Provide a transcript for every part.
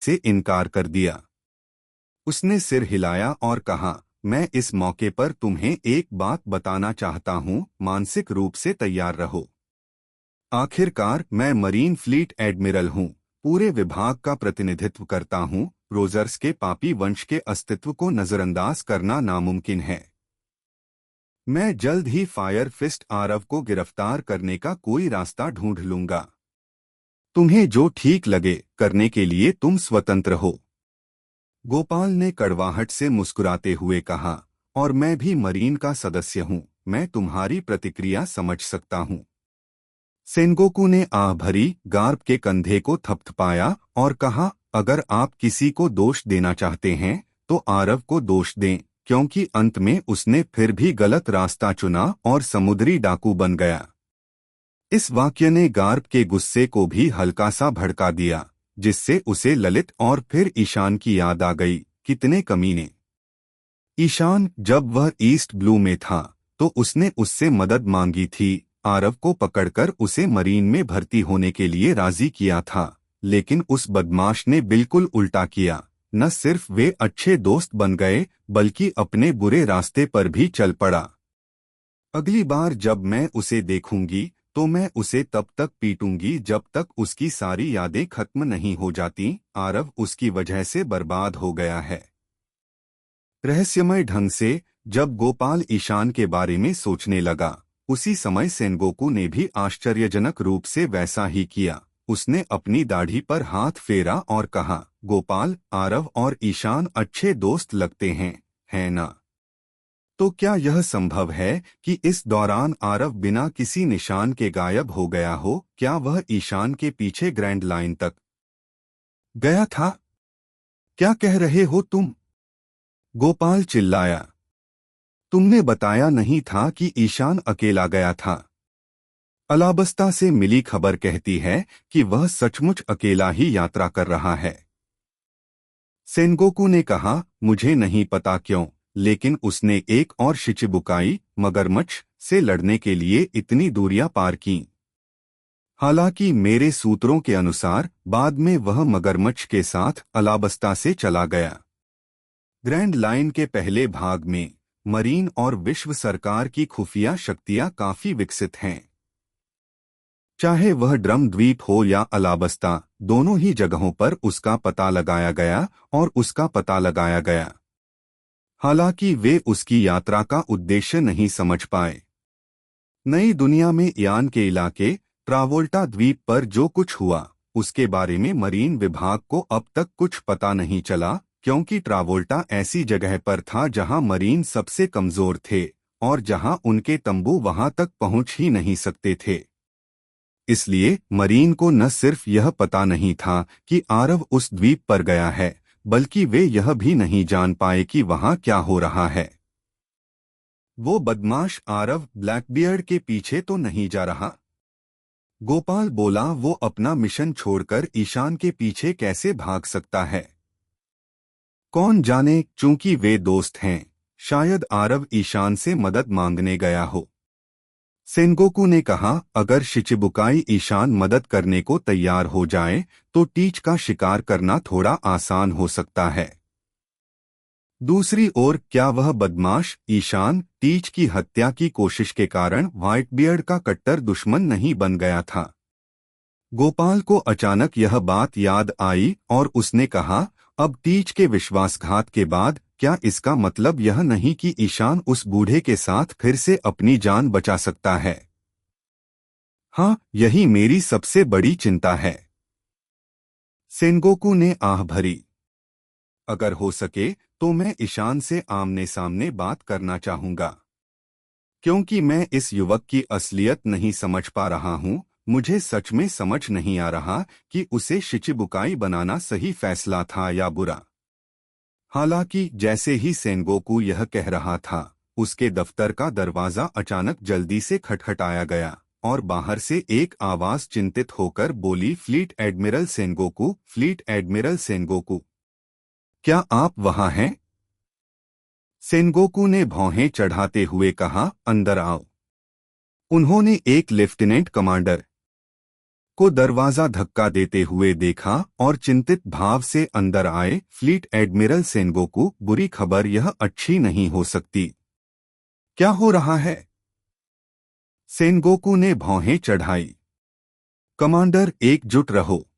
से इनकार कर दिया। उसने सिर हिलाया और कहा, मैं इस मौके पर तुम्हें एक बात बताना चाहता हूँ, मानसिक रूप से तैयार रहो। आखिरकार मैं मरीन फ्लीट एडमिरल हूँ, पूरे विभाग का प्रतिनिधित्व करता हूँ। रोजर्स के पापी वंश के अस्तित्व को नजरअंदाज करना नामुमकिन है। मैं जल्द ही फायर फिस्ट आरव को गिरफ्तार करने का कोई रास्ता ढूंढ लूंगा। तुम्हें जो ठीक लगे करने के लिए तुम स्वतंत्र हो। गोपाल ने कड़वाहट से मुस्कुराते हुए कहा, और मैं भी मरीन का सदस्य हूँ, मैं तुम्हारी प्रतिक्रिया समझ सकता हूँ। सेनगोकू ने आह भरी गार्ब के कंधे को थपथपाया और कहा, अगर आप किसी को दोष देना चाहते हैं तो आरव को दोष दें, क्योंकि अंत में उसने फिर भी गलत रास्ता चुना और समुद्री डाकू बन गया। इस वाक्य ने गार्ब के गुस्से को भी हल्का सा भड़का दिया, जिससे उसे ललित और फिर ईशान की याद आ गई। कितने कमीने! ईशान जब वह ईस्ट ब्लू में था तो उसने उससे मदद मांगी थी, आरव को पकड़कर उसे मरीन में भर्ती होने के लिए राजी किया था, लेकिन उस बदमाश ने बिल्कुल उल्टा किया। न सिर्फ वे अच्छे दोस्त बन गए, बल्कि अपने बुरे रास्ते पर भी चल पड़ा। अगली बार जब मैं उसे देखूंगी तो मैं उसे तब तक पीटूंगी जब तक उसकी सारी यादें खत्म नहीं हो जाती। आरव उसकी वजह से बर्बाद हो गया है। रहस्यमय ढंग से जब गोपाल ईशान के बारे में सोचने लगा, उसी समय सेनगोकू ने भी आश्चर्यजनक रूप से वैसा ही किया। उसने अपनी दाढ़ी पर हाथ फेरा और कहा, गोपाल, आरव और ईशान अच्छे दोस्त लगते हैं, है ना? तो क्या यह संभव है कि इस दौरान आरव बिना किसी निशान के गायब हो गया हो? क्या वह ईशान के पीछे ग्रैंड लाइन तक गया था? क्या कह रहे हो तुम? गोपाल चिल्लाया। तुमने बताया नहीं था कि ईशान अकेला गया था। अलाबस्ता से मिली खबर कहती है कि वह सचमुच अकेला ही यात्रा कर रहा है। सेनगोकू ने कहा, मुझे नहीं पता क्यों, लेकिन उसने एक और शिचिबुकाई मगरमच्छ से लड़ने के लिए इतनी दूरियां पार की। हालांकि मेरे सूत्रों के अनुसार बाद में वह मगरमच्छ के साथ अलाबस्ता से चला गया। ग्रैंड लाइन के पहले भाग में मरीन और विश्व सरकार की खुफिया शक्तियां काफी विकसित हैं। चाहे वह ड्रम द्वीप हो या अलाबस्ता, दोनों ही जगहों पर उसका पता लगाया गया और उसका पता लगाया गया। हालांकि वे उसकी यात्रा का उद्देश्य नहीं समझ पाए। नई दुनिया में यान के इलाके ट्रावोल्टा द्वीप पर जो कुछ हुआ, उसके बारे में मरीन विभाग को अब तक कुछ पता नहीं चला, क्योंकि ट्रावोल्टा ऐसी जगह पर था जहां मरीन सबसे कमजोर थे और जहां उनके तंबू वहां तक पहुंच ही नहीं सकते थे। इसलिए मरीन को न सिर्फ यह पता नहीं था कि आरव उस द्वीप पर गया है, बल्कि वे यह भी नहीं जान पाए कि वहां क्या हो रहा है। वो बदमाश आरव ब्लैकबियर्ड के पीछे तो नहीं जा रहा? गोपाल बोला, वो अपना मिशन छोड़कर ईशान के पीछे कैसे भाग सकता है? कौन जाने, चूंकि वे दोस्त हैं, शायद आरव ईशान से मदद मांगने गया हो। सेनगोकू ने कहा, अगर शिचिबुकाई ईशान मदद करने को तैयार हो जाए तो टीच का शिकार करना थोड़ा आसान हो सकता है। दूसरी ओर, क्या वह बदमाश ईशान टीच की हत्या की कोशिश के कारण व्हाइटबियर्ड का कट्टर दुश्मन नहीं बन गया था? गोपाल को अचानक यह बात याद आई और उसने कहा, अब टीच के विश्वासघात के बाद क्या इसका मतलब यह नहीं कि ईशान उस बूढ़े के साथ फिर से अपनी जान बचा सकता है? हाँ, यही मेरी सबसे बड़ी चिंता है। सेनगोकू ने आह भरी। अगर हो सके तो मैं ईशान से आमने सामने बात करना चाहूंगा, क्योंकि मैं इस युवक की असलियत नहीं समझ पा रहा हूँ। मुझे सच में समझ नहीं आ रहा कि उसे शिचिबुकाई बनाना सही फैसला था या बुरा। हालांकि जैसे ही सेनगोकू यह कह रहा था, उसके दफ्तर का दरवाजा अचानक जल्दी से खटखटाया गया और बाहर से एक आवाज चिंतित होकर बोली, fleet admiral Sengoku, fleet admiral Sengoku, क्या आप वहां हैं? सेनगोकू ने भौहें चढ़ाते हुए कहा, अंदर आओ। उन्होंने एक लेफ्टिनेंट कमांडर को दरवाजा धक्का देते हुए देखा और चिंतित भाव से अंदर आए फ्लीट एडमिरल सेनगोकू। बुरी खबर, यह अच्छी नहीं हो सकती। क्या हो रहा है? सेनगोकू ने भौहें चढ़ाई। कमांडर, एकजुट रहो।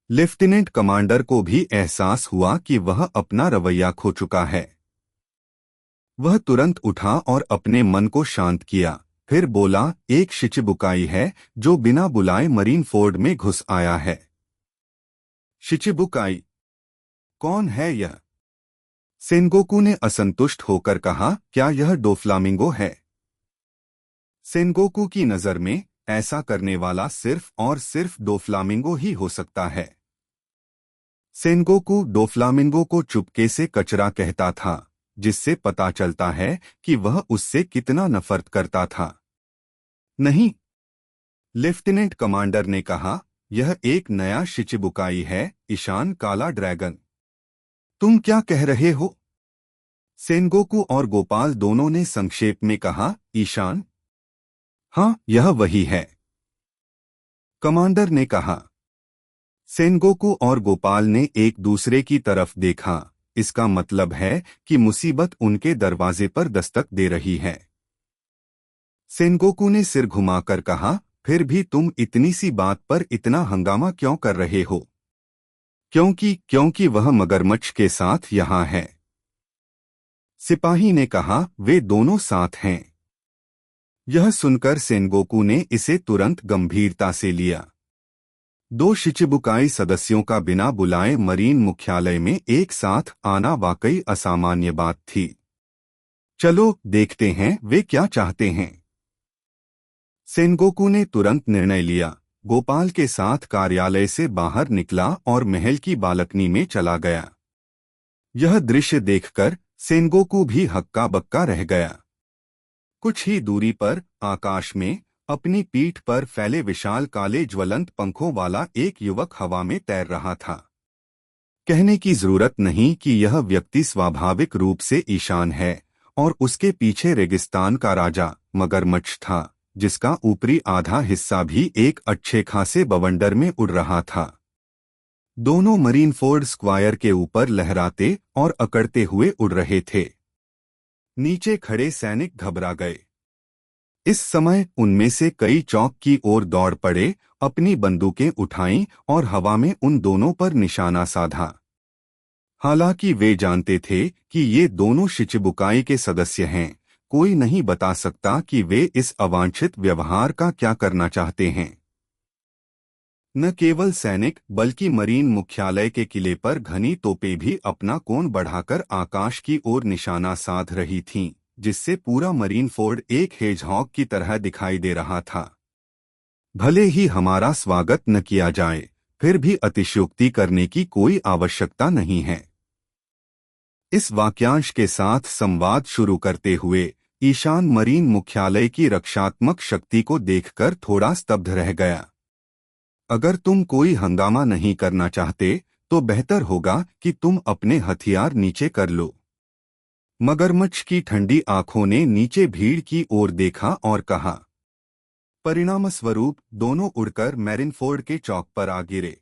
लेफ्टिनेंट कमांडर को भी एहसास हुआ कि वह अपना रवैया खो चुका है। वह तुरंत उठा और अपने मन को शांत किया। फिर बोला, एक शिचिबुकाई है जो बिना बुलाए मरीन फोर्ड में घुस आया है। शिचिबुकाई? कौन है यह? सेनगोकू ने असंतुष्ट होकर कहा, क्या यह डोफ्लामिंगो है? सेनगोकू की नजर में ऐसा करने वाला सिर्फ और सिर्फ डोफ्लामिंगो ही हो सकता है। सेनगोकू डोफ्लामिंगो को चुपके से कचरा कहता था, जिससे पता चलता है कि वह उससे कितना नफरत करता था। नहीं, लेफ्टिनेंट कमांडर ने कहा, यह एक नया शिचिबुकाई है, ईशान काला ड्रैगन। तुम क्या कह रहे हो? सेनगोकू और गोपाल दोनों ने संक्षेप में कहा, ईशान? हाँ, यह वही है, कमांडर ने कहा। सेनगोकू और गोपाल ने एक दूसरे की तरफ देखा। इसका मतलब है कि मुसीबत उनके दरवाजे पर दस्तक दे रही है। सेनगोकू ने सिर घुमाकर कहा, फिर भी तुम इतनी सी बात पर इतना हंगामा क्यों कर रहे हो? क्योंकि वह मगरमच्छ के साथ यहाँ है। सिपाही ने कहा, वे दोनों साथ हैं। यह सुनकर सेनगोकू ने इसे तुरंत गंभीरता से लिया। दो शिचिबुकाई सदस्यों का बिना बुलाए मरीन मुख्यालय में एक साथ आना वाकई असामान्य बात थी। चलो देखते हैं वे क्या चाहते हैं। सेनगोकू ने तुरंत निर्णय लिया। गोपाल के साथ कार्यालय से बाहर निकला और महल की बालकनी में चला गया। यह दृश्य देखकर सेनगोकू भी हक्का बक्का रह गया। कुछ ही दूरी पर आकाश में अपनी पीठ पर फैले विशाल काले ज्वलंत पंखों वाला एक युवक हवा में तैर रहा था। कहने की जरूरत नहीं कि यह व्यक्ति स्वाभाविक रूप से ईशान है, और उसके पीछे रेगिस्तान का राजा मगरमच्छ था, जिसका ऊपरी आधा हिस्सा भी एक अच्छे खासे बवंडर में उड़ रहा था। दोनों मरीनफोर्ड स्क्वायर के ऊपर लहराते और अकड़ते हुए उड़ रहे थे। नीचे खड़े सैनिक घबरा गए। इस समय उनमें से कई चौक की ओर दौड़ पड़े, अपनी बंदूकें उठाईं और हवा में उन दोनों पर निशाना साधा। हालांकि वे जानते थे कि ये दोनों शिचिबुकाई के सदस्य हैं, कोई नहीं बता सकता कि वे इस अवांछित व्यवहार का क्या करना चाहते हैं। न केवल सैनिक बल्कि मरीन मुख्यालय के किले पर घनी तोपें भी अपना कोण बढ़ाकर आकाश की ओर निशाना साध रही थीं, जिससे पूरा मरीन फोर्ड एक हेजहॉग की तरह दिखाई दे रहा था। भले ही हमारा स्वागत न किया जाए, फिर भी अतिशयोक्ति करने की कोई आवश्यकता नहीं है। इस वाक्यांश के साथ संवाद शुरू करते हुए ईशान मरीन मुख्यालय की रक्षात्मक शक्ति को देखकर थोड़ा स्तब्ध रह गया। अगर तुम कोई हंगामा नहीं करना चाहते तो बेहतर होगा कि तुम अपने हथियार नीचे कर लो। मगरमच्छ की ठंडी आंखों ने नीचे भीड़ की ओर देखा और कहा। परिणामस्वरूप दोनों उड़कर मैरिनफोर्ड के चौक पर आ गिरे।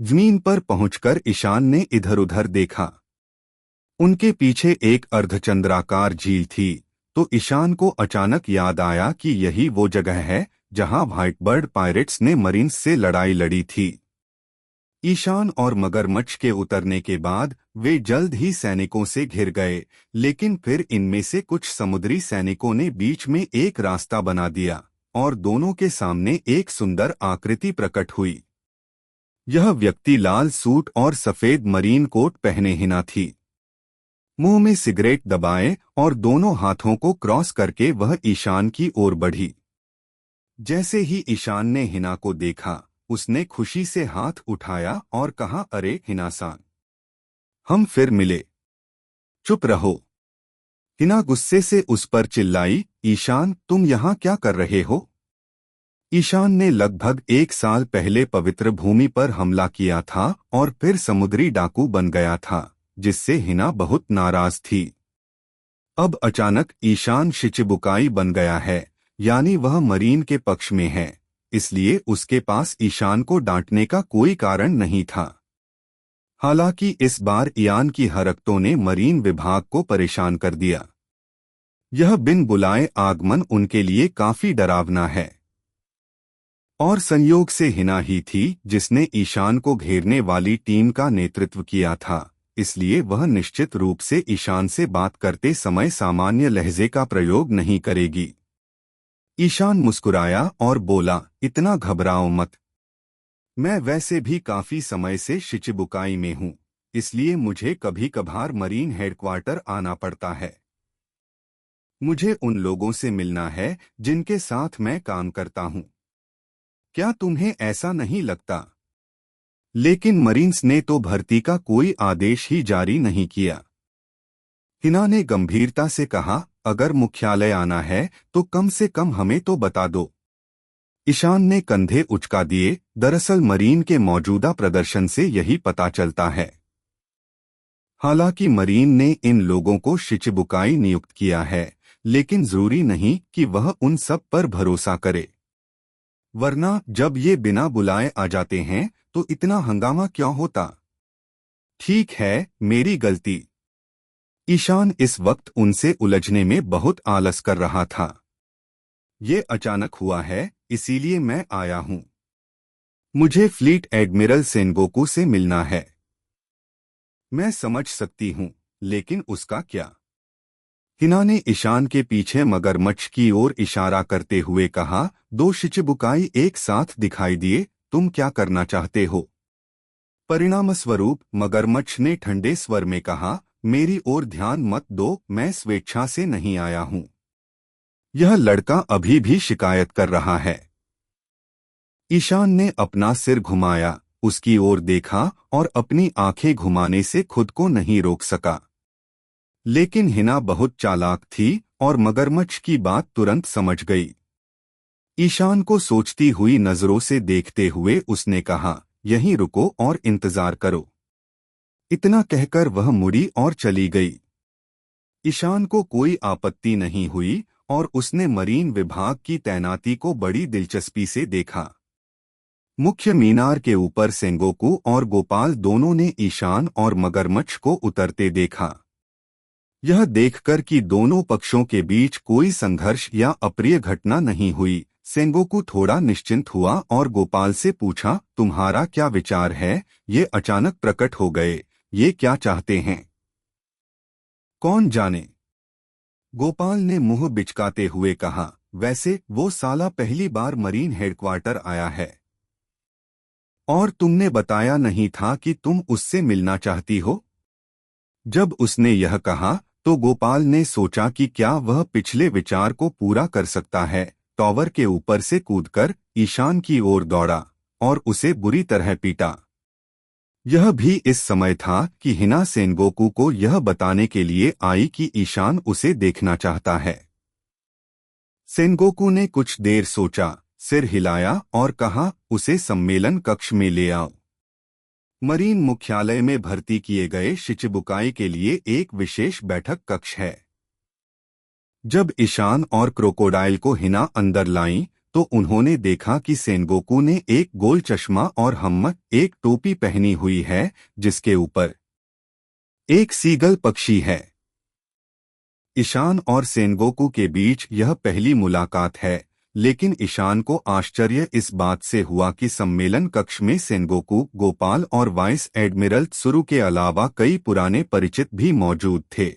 जमीन पर पहुंचकर ईशान ने इधर-उधर देखा। उनके पीछे एक अर्धचंद्राकार झील थी, तो ईशान को अचानक याद आया कि यही वो जगह है जहां व्हाइटबर्ड पायरेट्स ने मरीन्स से लड़ाई लड़ी थी। ईशान और मगरमच्छ के उतरने के बाद वे जल्द ही सैनिकों से घिर गए, लेकिन फिर इनमें से कुछ समुद्री सैनिकों ने बीच में एक रास्ता बना दिया और दोनों के सामने एक सुंदर आकृति प्रकट हुई। यह व्यक्ति लाल सूट और सफेद मरीन कोट पहने हिना थी। मुंह में सिगरेट दबाए और दोनों हाथों को क्रॉस करके वह ईशान की ओर बढ़ी। जैसे ही ईशान ने हिना को देखा, उसने खुशी से हाथ उठाया और कहा, अरे हिना-सान, हम फिर मिले। चुप रहो। हिना गुस्से से उस पर चिल्लाई, ईशान तुम यहाँ क्या कर रहे हो? ईशान ने लगभग 1 साल पहले पवित्र भूमि पर हमला किया था और फिर समुद्री डाकू बन गया था, जिससे हिना बहुत नाराज थी। अब अचानक ईशान शिचिबुकाई बन गया है, यानी वह मरीन के पक्ष में है। इसलिए उसके पास ईशान को डांटने का कोई कारण नहीं था। हालांकि इस बार इयान की हरकतों ने मरीन विभाग को परेशान कर दिया। यह बिन बुलाए आगमन उनके लिए काफी डरावना है। और संयोग से हिना ही थी जिसने ईशान को घेरने वाली टीम का नेतृत्व किया था, इसलिए वह निश्चित रूप से ईशान से बात करते समय सामान्य लहजे का प्रयोग नहीं करेगी। ईशान मुस्कुराया और बोला, इतना घबराओ मत। मैं वैसे भी काफी समय से शिचिबुकाई में हूँ, इसलिए मुझे कभी कभार मरीन हेडक्वार्टर आना पड़ता है। मुझे उन लोगों से मिलना है जिनके साथ मैं काम करता हूँ। क्या तुम्हें ऐसा नहीं लगता? लेकिन मरीन्स ने तो भर्ती का कोई आदेश ही जारी नहीं किया। हिना ने गंभीरता से कहा, अगर मुख्यालय आना है तो कम से कम हमें तो बता दो। ईशान ने कंधे उचका दिए, दरअसल मरीन के मौजूदा प्रदर्शन से यही पता चलता है। हालांकि मरीन ने इन लोगों को शिचिबुकाई नियुक्त किया है, लेकिन जरूरी नहीं कि वह उन सब पर भरोसा करे। वरना जब ये बिना बुलाए आ जाते हैं तो इतना हंगामा क्यों होता? ठीक है, मेरी गलती। ईशान इस वक्त उनसे उलझने में बहुत आलस कर रहा था। ये अचानक हुआ है, इसीलिए मैं आया हूं। मुझे फ्लीट एडमिरल सेनगोकू से मिलना है। मैं समझ सकती हूं, लेकिन उसका क्या? हिना ने ईशान के पीछे मगरमच्छ की ओर इशारा करते हुए कहा, दो शिचिबुकाई एक साथ दिखाई दिए, तुम क्या करना चाहते हो? परिणामस्वरूप मगरमच्छ ने ठंडे स्वर में कहा, मेरी ओर ध्यान मत दो, मैं स्वेच्छा से नहीं आया हूं। यह लड़का अभी भी शिकायत कर रहा है। ईशान ने अपना सिर घुमाया, उसकी ओर देखा और अपनी आंखें घुमाने से खुद को नहीं रोक सका। लेकिन हिना बहुत चालाक थी और मगरमच्छ की बात तुरंत समझ गई। ईशान को सोचती हुई नजरों से देखते हुए उसने कहा, यहीं रुको और इंतजार करो। इतना कहकर वह मुड़ी और चली गई। ईशान को कोई आपत्ति नहीं हुई और उसने मरीन विभाग की तैनाती को बड़ी दिलचस्पी से देखा। मुख्य मीनार के ऊपर सेंगोकू और गोपाल दोनों ने ईशान और मगरमच्छ को उतरते देखा। यह देखकर कि दोनों पक्षों के बीच कोई संघर्ष या अप्रिय घटना नहीं हुई, सेंगोकू थोड़ा निश्चिंत हुआ और गोपाल से पूछा, तुम्हारा क्या विचार है? ये अचानक प्रकट हो गए, ये क्या चाहते हैं? कौन जाने? गोपाल ने मुंह बिचकाते हुए कहा, वैसे वो साला पहली बार मरीन हेडक्वार्टर आया है। और तुमने बताया नहीं था कि तुम उससे मिलना चाहती हो? जब उसने यह कहा तो गोपाल ने सोचा कि क्या वह पिछले विचार को पूरा कर सकता है। टॉवर के ऊपर से कूदकर ईशान की ओर दौड़ा और उसे बुरी तरह पीटा। यह भी इस समय था कि हिना सेनगोकू को यह बताने के लिए आई कि ईशान उसे देखना चाहता है। सेनगोकू ने कुछ देर सोचा, सिर हिलाया और कहा, उसे सम्मेलन कक्ष में ले आओ। मरीन मुख्यालय में भर्ती किए गए शिचिबुकाई के लिए एक विशेष बैठक कक्ष है। जब ईशान और क्रोकोडाइल को हिना अंदर लाईं, तो उन्होंने देखा कि सेनगोकू ने एक गोल चश्मा और हम्मत एक टोपी पहनी हुई है, जिसके ऊपर एक सीगल पक्षी है। ईशान और सेनगोकू के बीच यह पहली मुलाकात है, लेकिन ईशान को आश्चर्य इस बात से हुआ कि सम्मेलन कक्ष में सेनगोकू, गोपाल और वाइस एडमिरल त्सुरु के अलावा कई पुराने परिचित भी मौजूद थे।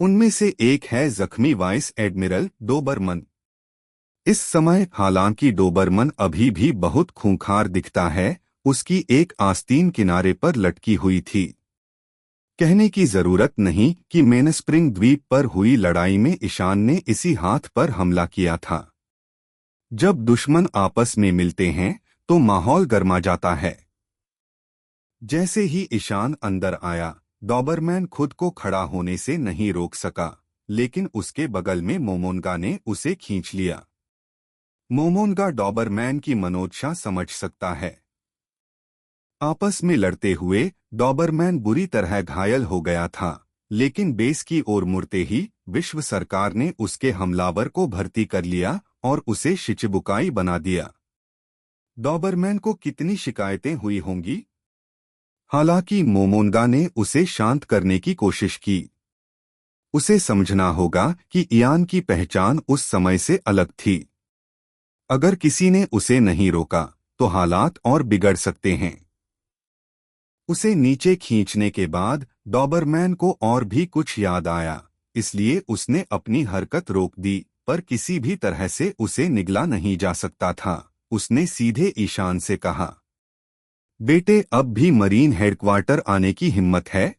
उनमें से एक है जख्मी वाइस एडमिरल डोबरमन। इस समय हालांकि डोबरमन अभी भी बहुत खूंखार दिखता है, उसकी एक आस्तीन किनारे पर लटकी हुई थी। कहने की जरूरत नहीं कि मेनस्प्रिंग द्वीप पर हुई लड़ाई में ईशान ने इसी हाथ पर हमला किया था। जब दुश्मन आपस में मिलते हैं तो माहौल गर्मा जाता है। जैसे ही ईशान अंदर आया, डॉबरमैन खुद को खड़ा होने से नहीं रोक सका, लेकिन उसके बगल में मोमोनगा ने उसे खींच लिया। मोमोनगा डॉबरमैन की मनोदशा समझ सकता है। आपस में लड़ते हुए डॉबरमैन बुरी तरह घायल हो गया था, लेकिन बेस की ओर मुड़ते ही विश्व सरकार ने उसके हमलावर को भर्ती कर लिया और उसे शिचिबुकाई बना दिया। डॉबरमैन को कितनी शिकायतें हुई होंगी। हालांकि मोमोनगा ने उसे शांत करने की कोशिश की। उसे समझना होगा कि इयान की पहचान उस समय से अलग थी। अगर किसी ने उसे नहीं रोका तो हालात और बिगड़ सकते हैं। उसे नीचे खींचने के बाद डॉबरमैन को और भी कुछ याद आया, इसलिए उसने अपनी हरकत रोक दी, पर किसी भी तरह से उसे निगला नहीं जा सकता था। उसने सीधे ईशान से कहा, बेटे अब भी मरीन हेडक्वार्टर आने की हिम्मत है?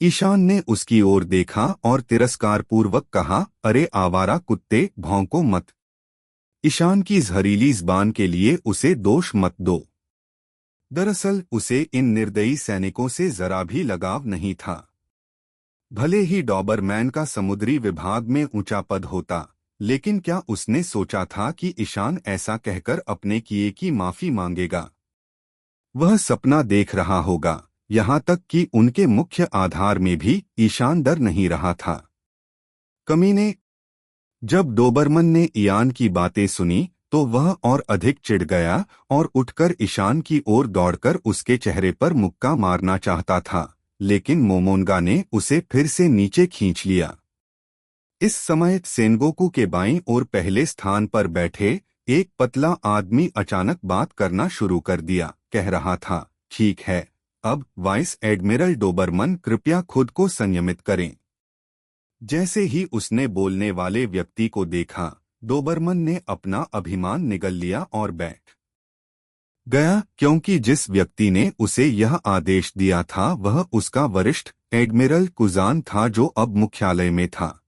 ईशान ने उसकी ओर देखा और तिरस्कारपूर्वक कहा, अरे आवारा कुत्ते, भौंको मत। ईशान की जहरीली ज़बान के लिए उसे दोष मत दो। दरअसल उसे इन निर्दयी सैनिकों से जरा भी लगाव नहीं था। भले ही डॉबरमैन का समुद्री विभाग में ऊंचा पद होता, लेकिन क्या उसने सोचा था कि ईशान ऐसा कहकर अपने किए की माफी मांगेगा। वह सपना देख रहा होगा, यहाँ तक कि उनके मुख्य आधार में भी ईशान डर नहीं रहा था। कमीने। जब डोबरमन ने इयान की बातें सुनी तो वह और अधिक चिढ़ गया और उठकर ईशान की ओर दौड़कर उसके चेहरे पर मुक्का मारना चाहता था, लेकिन मोमोनगा ने उसे फिर से नीचे खींच लिया। इस समय सेनगोकू के बाईं ओर पहले स्थान पर बैठे एक पतला आदमी अचानक बात करना शुरू कर दिया। कह रहा था, ठीक है, अब वाइस एडमिरल डोबरमन कृपया खुद को संयमित करें। जैसे ही उसने बोलने वाले व्यक्ति को देखा, डोबरमन ने अपना अभिमान निगल लिया और बैठ गया, क्योंकि जिस व्यक्ति ने उसे यह आदेश दिया था वह उसका वरिष्ठ एडमिरल कुजान था, जो अब मुख्यालय में था।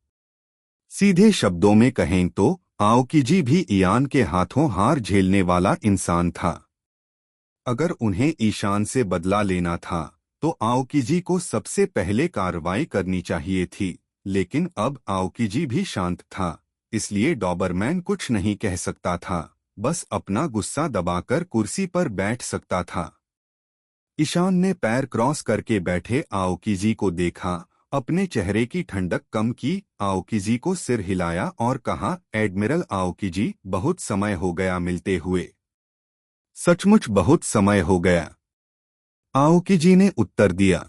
सीधे शब्दों में कहें तो आओकिजी भी इयान के हाथों हार झेलने वाला इंसान था। अगर उन्हें ईशान से बदला लेना था तो आओकिजी को सबसे पहले कार्रवाई करनी चाहिए थी, लेकिन अब आओकिजी भी शांत था, इसलिए डॉबरमैन कुछ नहीं कह सकता था, बस अपना गुस्सा दबाकर कुर्सी पर बैठ सकता था। ईशान ने पैर क्रॉस करके बैठे आओकिजी को देखा, अपने चेहरे की ठंडक कम की, आओकिजी को सिर हिलाया और कहा, एडमिरल आओकिजी, बहुत समय हो गया मिलते हुए। सचमुच बहुत समय हो गया, आओकिजी ने उत्तर दिया।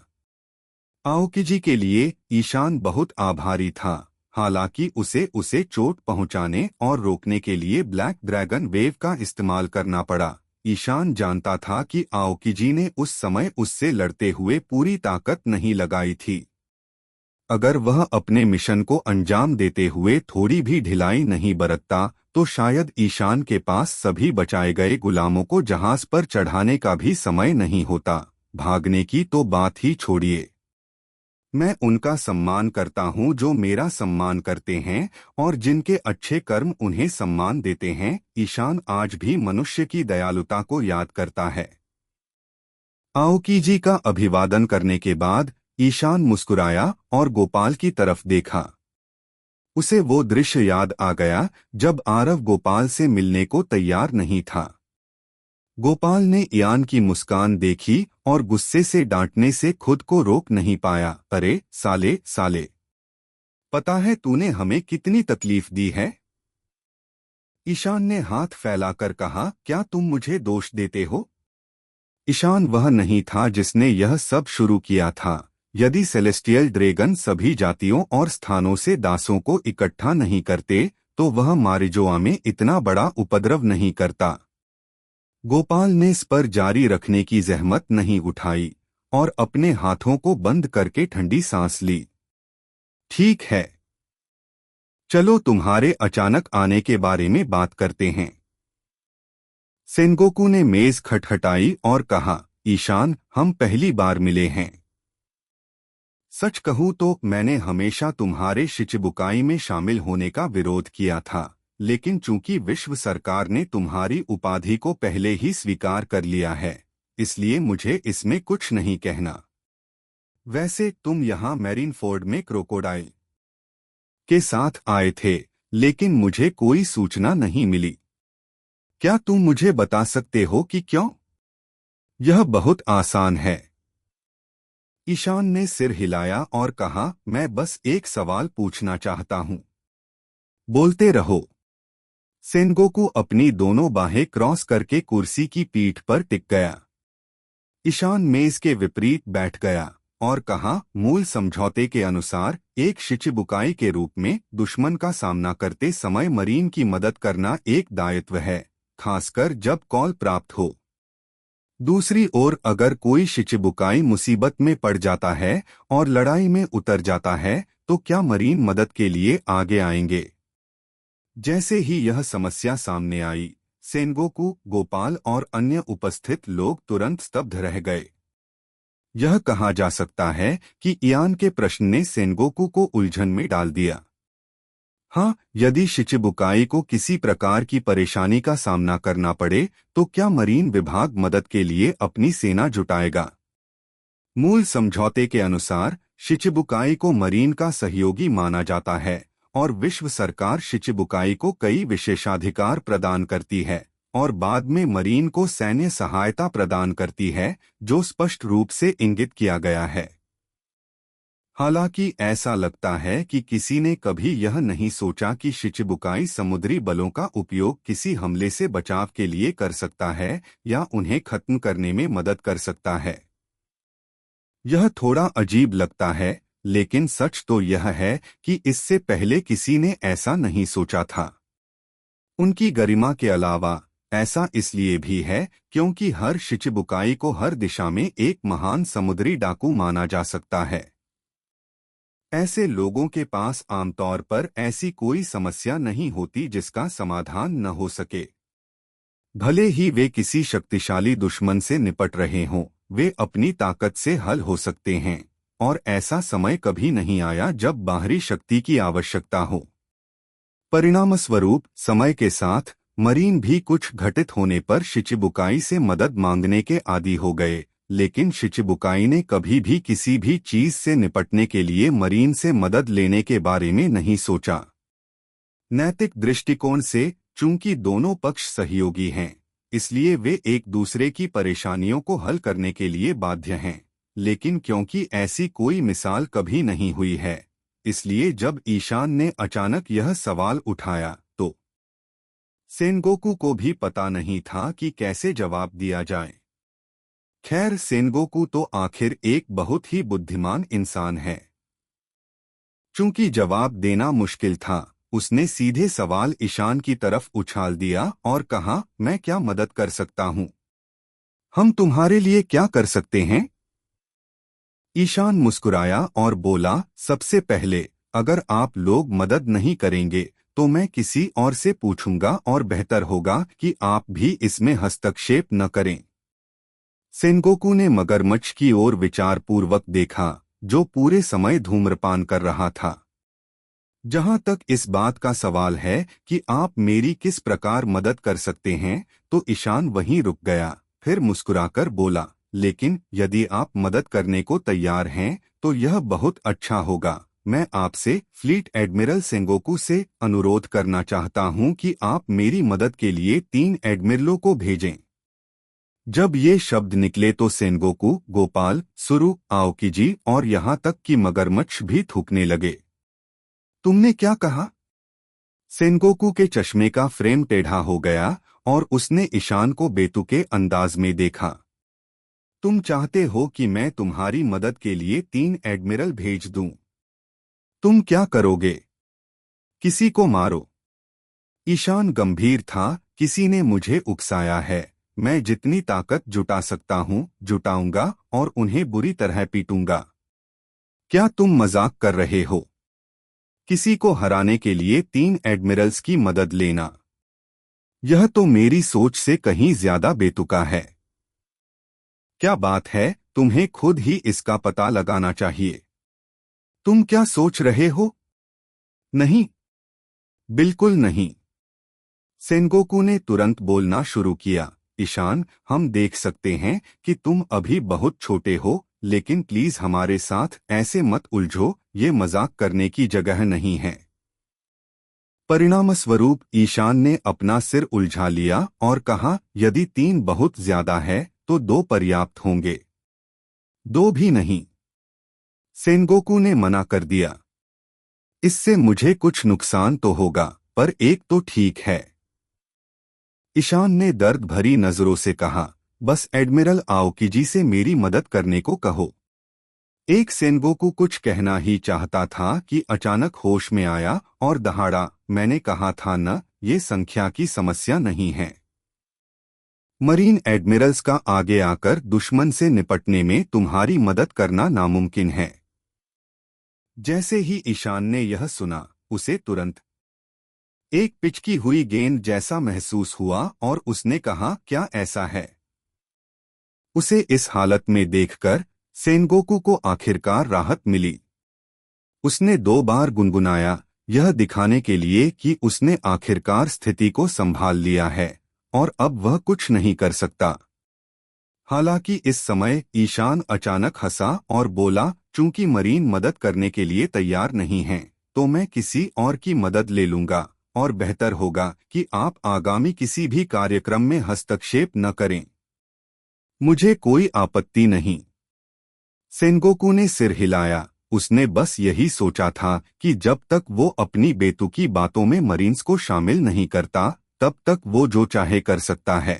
आओकिजी के लिए ईशान बहुत आभारी था, हालांकि उसे चोट पहुंचाने और रोकने के लिए ब्लैक ड्रैगन वेव का इस्तेमाल करना पड़ा। ईशान जानता था कि आओकिजी ने उस समय उससे लड़ते हुए पूरी ताकत नहीं लगाई थी। अगर वह अपने मिशन को अंजाम देते हुए थोड़ी भी ढिलाई नहीं बरतता तो शायद ईशान के पास सभी बचाए गए गुलामों को जहाज पर चढ़ाने का भी समय नहीं होता। भागने की तो बात ही छोड़िए। मैं उनका सम्मान करता हूं जो मेरा सम्मान करते हैं और जिनके अच्छे कर्म उन्हें सम्मान देते हैं। ईशान आज भी मनुष्य की दयालुता को याद करता है। आओकिजी का अभिवादन करने के बाद ईशान मुस्कुराया और गोपाल की तरफ देखा। उसे वो दृश्य याद आ गया जब आरव गोपाल से मिलने को तैयार नहीं था। गोपाल ने इयान की मुस्कान देखी और गुस्से से डांटने से खुद को रोक नहीं पाया। अरे साले साले, पता है तूने हमें कितनी तकलीफ दी है? ईशान ने हाथ फैलाकर कहा, क्या तुम मुझे दोष देते हो? ईशान वह नहीं था जिसने यह सब शुरू किया था। यदि सेलेस्टियल ड्रैगन सभी जातियों और स्थानों से दासों को इकट्ठा नहीं करते तो वह मारिजोआ में इतना बड़ा उपद्रव नहीं करता। गोपाल ने इस पर जारी रखने की जहमत नहीं उठाई और अपने हाथों को बंद करके ठंडी सांस ली। ठीक है, चलो तुम्हारे अचानक आने के बारे में बात करते हैं। सेनगोकू ने मेज खटखटाई और कहा, ईशान, हम पहली बार मिले हैं। सच कहूं तो मैंने हमेशा तुम्हारे शिचिबुकाई में शामिल होने का विरोध किया था, लेकिन चूंकि विश्व सरकार ने तुम्हारी उपाधि को पहले ही स्वीकार कर लिया है, इसलिए मुझे इसमें कुछ नहीं कहना। वैसे तुम यहाँ मैरिनफोर्ड में क्रोकोडाइल के साथ आए थे, लेकिन मुझे कोई सूचना नहीं मिली। क्या तुम मुझे बता सकते हो कि क्यों? यह बहुत आसान है। ईशान ने सिर हिलाया और कहा, मैं बस एक सवाल पूछना चाहता हूं। बोलते रहो। सेनगोकू अपनी दोनों बाहें क्रॉस करके कुर्सी की पीठ पर टिक गया। ईशान मेज के विपरीत बैठ गया और कहा, मूल समझौते के अनुसार एक शिचिबुकाई के रूप में दुश्मन का सामना करते समय मरीन की मदद करना एक दायित्व है, खासकर जब कॉल प्राप्त हो। दूसरी ओर अगर कोई शिचिबुकाई मुसीबत में पड़ जाता है और लड़ाई में उतर जाता है तो क्या मरीन मदद के लिए आगे आएंगे? जैसे ही यह समस्या सामने आई, सेनगोकू, गोपाल और अन्य उपस्थित लोग तुरंत स्तब्ध रह गए। यह कहा जा सकता है कि इयान के प्रश्न ने सेनगोकू को उलझन में डाल दिया। हाँ, यदि शिचिबुकाई को किसी प्रकार की परेशानी का सामना करना पड़े तो क्या मरीन विभाग मदद के लिए अपनी सेना जुटाएगा? मूल समझौते के अनुसार शिचिबुकाई को मरीन का सहयोगी माना जाता है और विश्व सरकार शिचिबुकाई को कई विशेषाधिकार प्रदान करती है और बाद में मरीन को सैन्य सहायता प्रदान करती है, जो स्पष्ट रूप से इंगित किया गया है। हालांकि ऐसा लगता है कि किसी ने कभी यह नहीं सोचा कि शिचिबुकाई समुद्री बलों का उपयोग किसी हमले से बचाव के लिए कर सकता है या उन्हें खत्म करने में मदद कर सकता है। यह थोड़ा अजीब लगता है, लेकिन सच तो यह है कि इससे पहले किसी ने ऐसा नहीं सोचा था। उनकी गरिमा के अलावा ऐसा इसलिए भी है क्योंकि हर शिचिबुकाई को हर दिशा में एक महान समुद्री डाकू माना जा सकता है। ऐसे लोगों के पास आमतौर पर ऐसी कोई समस्या नहीं होती जिसका समाधान न हो सके। भले ही वे किसी शक्तिशाली दुश्मन से निपट रहे हों, वे अपनी ताकत से हल हो सकते हैं और ऐसा समय कभी नहीं आया जब बाहरी शक्ति की आवश्यकता हो। परिणामस्वरूप समय के साथ मरीन भी कुछ घटित होने पर शिचिबुकाई से मदद मांगने के आदी हो गए, लेकिन शिचिबुकाई ने कभी भी किसी भी चीज से निपटने के लिए मरीन से मदद लेने के बारे में नहीं सोचा। नैतिक दृष्टिकोण से, चूंकि दोनों पक्ष सहयोगी हैं, इसलिए वे एक दूसरे की परेशानियों को हल करने के लिए बाध्य हैं। लेकिन क्योंकि ऐसी कोई मिसाल कभी नहीं हुई है, इसलिए जब ईशान ने अचानक यह सवाल उठाया तो सेनगोकू को भी पता नहीं था कि कैसे जवाब दिया जाए। खैर, सेनगोकू तो आखिर एक बहुत ही बुद्धिमान इंसान है। चूंकि जवाब देना मुश्किल था, उसने सीधे सवाल ईशान की तरफ उछाल दिया और कहा, मैं क्या मदद कर सकता हूं? हम तुम्हारे लिए क्या कर सकते हैं? ईशान मुस्कुराया और बोला, सबसे पहले अगर आप लोग मदद नहीं करेंगे तो मैं किसी और से पूछूंगा और बेहतर होगा कि आप भी इसमें हस्तक्षेप न करें। सेनगोकू ने मगरमच्छ की ओर विचारपूर्वक देखा, जो पूरे समय धूम्रपान कर रहा था। जहां तक इस बात का सवाल है कि आप मेरी किस प्रकार मदद कर सकते हैं, तो ईशान वहीं रुक गया, फिर मुस्कुराकर बोला, लेकिन यदि आप मदद करने को तैयार हैं तो यह बहुत अच्छा होगा। मैं आपसे फ्लीट एडमिरल सेंगोकू से अनुरोध करना चाहता हूं कि आप मेरी मदद के लिए 3 एडमिरलों को भेजें। जब ये शब्द निकले तो सेनगोकू, गोपाल, सुरु, आओकीजी और यहाँ तक कि मगरमच्छ भी थूकने लगे। तुमने क्या कहा? सेनगोकू के चश्मे का फ्रेम टेढ़ा हो गया और उसने ईशान को बेतुके अंदाज में देखा। तुम चाहते हो कि मैं तुम्हारी मदद के लिए 3 एडमिरल भेज दूं? तुम क्या करोगे? किसी को मारो। ईशान गंभीर था, किसी ने मुझे उकसाया है, मैं जितनी ताकत जुटा सकता हूं जुटाऊंगा और उन्हें बुरी तरह पीटूंगा। क्या तुम मजाक कर रहे हो? किसी को हराने के लिए 3 एडमिरल्स की मदद लेना, यह तो मेरी सोच से कहीं ज्यादा बेतुका है। क्या बात है, तुम्हें खुद ही इसका पता लगाना चाहिए। तुम क्या सोच रहे हो? नहीं, बिल्कुल नहीं। सेनगोकू ने तुरंत बोलना शुरू किया, ईशान, हम देख सकते हैं कि तुम अभी बहुत छोटे हो, लेकिन प्लीज हमारे साथ ऐसे मत उलझो, ये मजाक करने की जगह नहीं है। परिणामस्वरूप ईशान ने अपना सिर उलझा लिया और कहा, यदि 3 बहुत ज्यादा है तो 2 पर्याप्त होंगे। 2 भी नहीं। सेनगोकू ने मना कर दिया। इससे मुझे कुछ नुकसान तो होगा, पर एक तो ठीक है। ईशान ने दर्द भरी नजरों से कहा, बस एडमिरल आओकीजी से मेरी मदद करने को कहो। एक सेनगोकू कुछ कहना ही चाहता था कि अचानक होश में आया और दहाड़ा, मैंने कहा था न, ये संख्या की समस्या नहीं है। मरीन एडमिरल्स का आगे आकर दुश्मन से निपटने में तुम्हारी मदद करना नामुमकिन है। जैसे ही ईशान ने यह सुना, उसे तुरंत एक पिचकी हुई गेंद जैसा महसूस हुआ और उसने कहा, क्या ऐसा है? उसे इस हालत में देखकर सेनगोकू को आखिरकार राहत मिली। उसने 2 बार गुनगुनाया, यह दिखाने के लिए कि उसने आखिरकार स्थिति को संभाल लिया है और अब वह कुछ नहीं कर सकता। हालांकि इस समय ईशान अचानक हंसा और बोला, चूंकि मरीन मदद करने के लिए तैयार नहीं हैं, तो मैं किसी और की मदद ले लूंगा और बेहतर होगा कि आप आगामी किसी भी कार्यक्रम में हस्तक्षेप न करें। मुझे कोई आपत्ति नहीं। सेनगोकू ने सिर हिलाया। उसने बस यही सोचा था कि जब तक वो अपनी बेतुकी बातों में मरीन्स को शामिल नहीं करता, तब तक वो जो चाहे कर सकता है।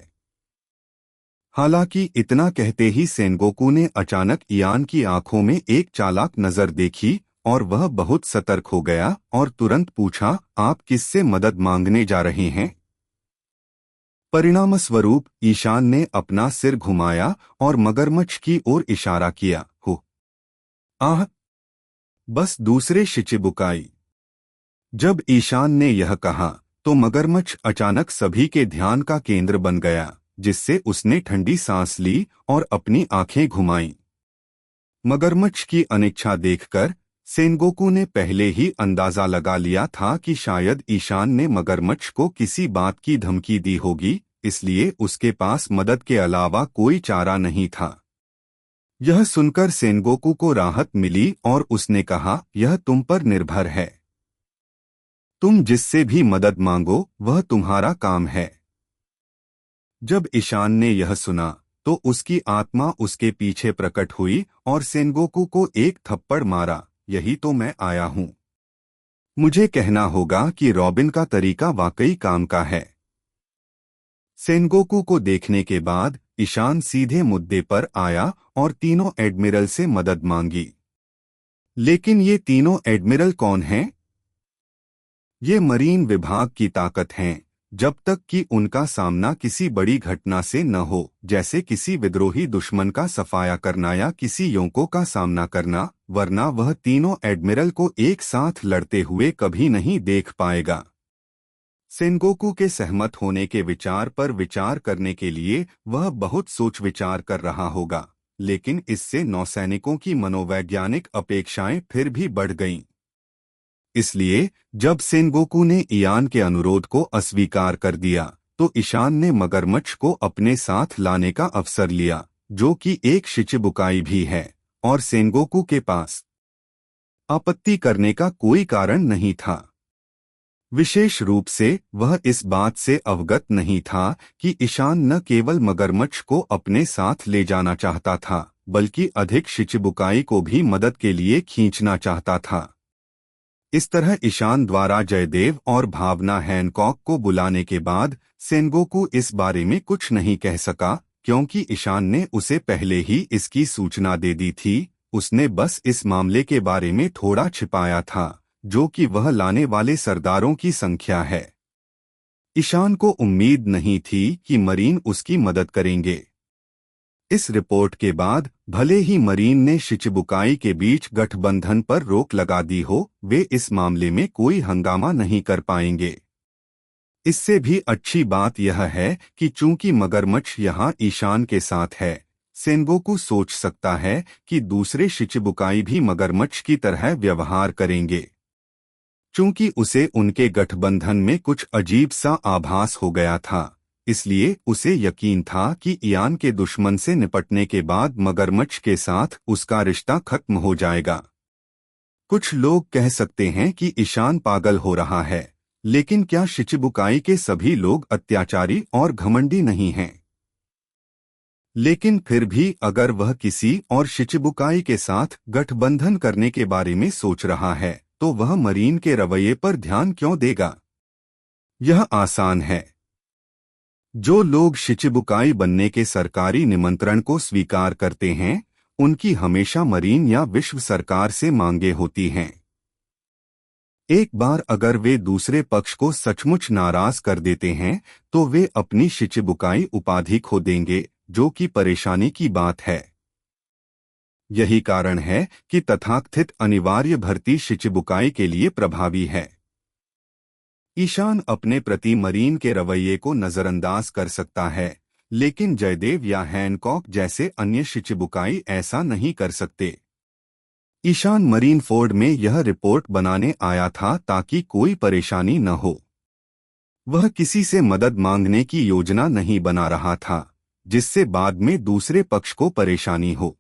हालांकि इतना कहते ही सेनगोकू ने अचानक इयान की आंखों में एक चालाक नजर देखी और वह बहुत सतर्क हो गया और तुरंत पूछा, आप किससे मदद मांगने जा रहे हैं? परिणामस्वरूप ईशान ने अपना सिर घुमाया और मगरमच्छ की ओर इशारा किया। हो आह! बस दूसरे शिचिबुकाई। जब ईशान ने यह कहा तो मगरमच्छ अचानक सभी के ध्यान का केंद्र बन गया, जिससे उसने ठंडी सांस ली और अपनी आंखें घुमाईं। मगरमच्छ की अनिच्छा देखकर सेनगोकू ने पहले ही अंदाजा लगा लिया था कि शायद ईशान ने मगरमच्छ को किसी बात की धमकी दी होगी, इसलिए उसके पास मदद के अलावा कोई चारा नहीं था। यह सुनकर सेनगोकू को राहत मिली और उसने कहा, यह तुम पर निर्भर है। तुम जिससे भी मदद मांगो, वह तुम्हारा काम है। जब ईशान ने यह सुना तो उसकी आत्मा उसके पीछे प्रकट हुई और सेनगोकू को एक थप्पड़ मारा। यही तो मैं आया हूं। मुझे कहना होगा कि रॉबिन का तरीका वाकई काम का है। सेनगोकू को देखने के बाद ईशान सीधे मुद्दे पर आया और तीनों एडमिरल से मदद मांगी। लेकिन ये तीनों एडमिरल कौन हैं? ये मरीन विभाग की ताकत हैं, जब तक कि उनका सामना किसी बड़ी घटना से न हो, जैसे किसी विद्रोही दुश्मन का सफाया करना या किसी योंको का सामना करना, वरना वह तीनों एडमिरल को एक साथ लड़ते हुए कभी नहीं देख पाएगा। सेनगोकू के सहमत होने के विचार पर विचार करने के लिए वह बहुत सोच विचार कर रहा होगा, लेकिन इससे नौसैनिकों की मनोवैज्ञानिक अपेक्षाएं फिर भी बढ़ गईं। इसलिए जब सेनगोकू ने इयान के अनुरोध को अस्वीकार कर दिया, तो ईशान ने मगरमच्छ को अपने साथ लाने का अवसर लिया, जो कि एक शिचिबुकाई भी है, और सेनगोकू के पास आपत्ति करने का कोई कारण नहीं था। विशेष रूप से वह इस बात से अवगत नहीं था कि ईशान न केवल मगरमच्छ को अपने साथ ले जाना चाहता था, बल्कि अधिक शिचिबुकाई को भी मदद के लिए खींचना चाहता था। इस तरह ईशान द्वारा जयदेव और भावना हैनकॉक को बुलाने के बाद सेनगोकू इस बारे में कुछ नहीं कह सका, क्योंकि ईशान ने उसे पहले ही इसकी सूचना दे दी थी। उसने बस इस मामले के बारे में थोड़ा छिपाया था, जो कि वह लाने वाले सरदारों की संख्या है। ईशान को उम्मीद नहीं थी कि मरीन उसकी मदद करेंगे। इस रिपोर्ट के बाद भले ही मरीन ने शिचिबुकाई के बीच गठबंधन पर रोक लगा दी हो, वे इस मामले में कोई हंगामा नहीं कर पाएंगे। इससे भी अच्छी बात यह है कि चूंकि मगरमच्छ यहाँ ईशान के साथ है, सेनगोकू सोच सकता है कि दूसरे शिचिबुकाई भी मगरमच्छ की तरह व्यवहार करेंगे। चूंकि उसे उनके गठबंधन में कुछ अजीब सा आभास हो गया था, इसलिए उसे यकीन था कि इयान के दुश्मन से निपटने के बाद मगरमच्छ के साथ उसका रिश्ता खत्म हो जाएगा। कुछ लोग कह सकते हैं कि ईशान पागल हो रहा है, लेकिन क्या शिचिबुकाई के सभी लोग अत्याचारी और घमंडी नहीं हैं? लेकिन फिर भी अगर वह किसी और शिचिबुकाई के साथ गठबंधन करने के बारे में सोच रहा है, तो वह मरीन के रवैये पर ध्यान क्यों देगा? यह आसान है। जो लोग शिचिबुकाई बनने के सरकारी निमंत्रण को स्वीकार करते हैं, उनकी हमेशा मरीन या विश्व सरकार से मांगे होती हैं। एक बार अगर वे दूसरे पक्ष को सचमुच नाराज कर देते हैं तो वे अपनी शिचिबुकाई उपाधि खो देंगे, जो कि परेशानी की बात है। यही कारण है कि तथाकथित अनिवार्य भर्ती शिचिबुकाई के लिए प्रभावी है। ईशान अपने प्रति मरीन के रवैये को नजरअंदाज कर सकता है, लेकिन जयदेव या हैनकॉक जैसे अन्य शिचिबुकाई ऐसा नहीं कर सकते। ईशान मरीन फोर्ड में यह रिपोर्ट बनाने आया था ताकि कोई परेशानी न हो। वह किसी से मदद मांगने की योजना नहीं बना रहा था, जिससे बाद में दूसरे पक्ष को परेशानी हो।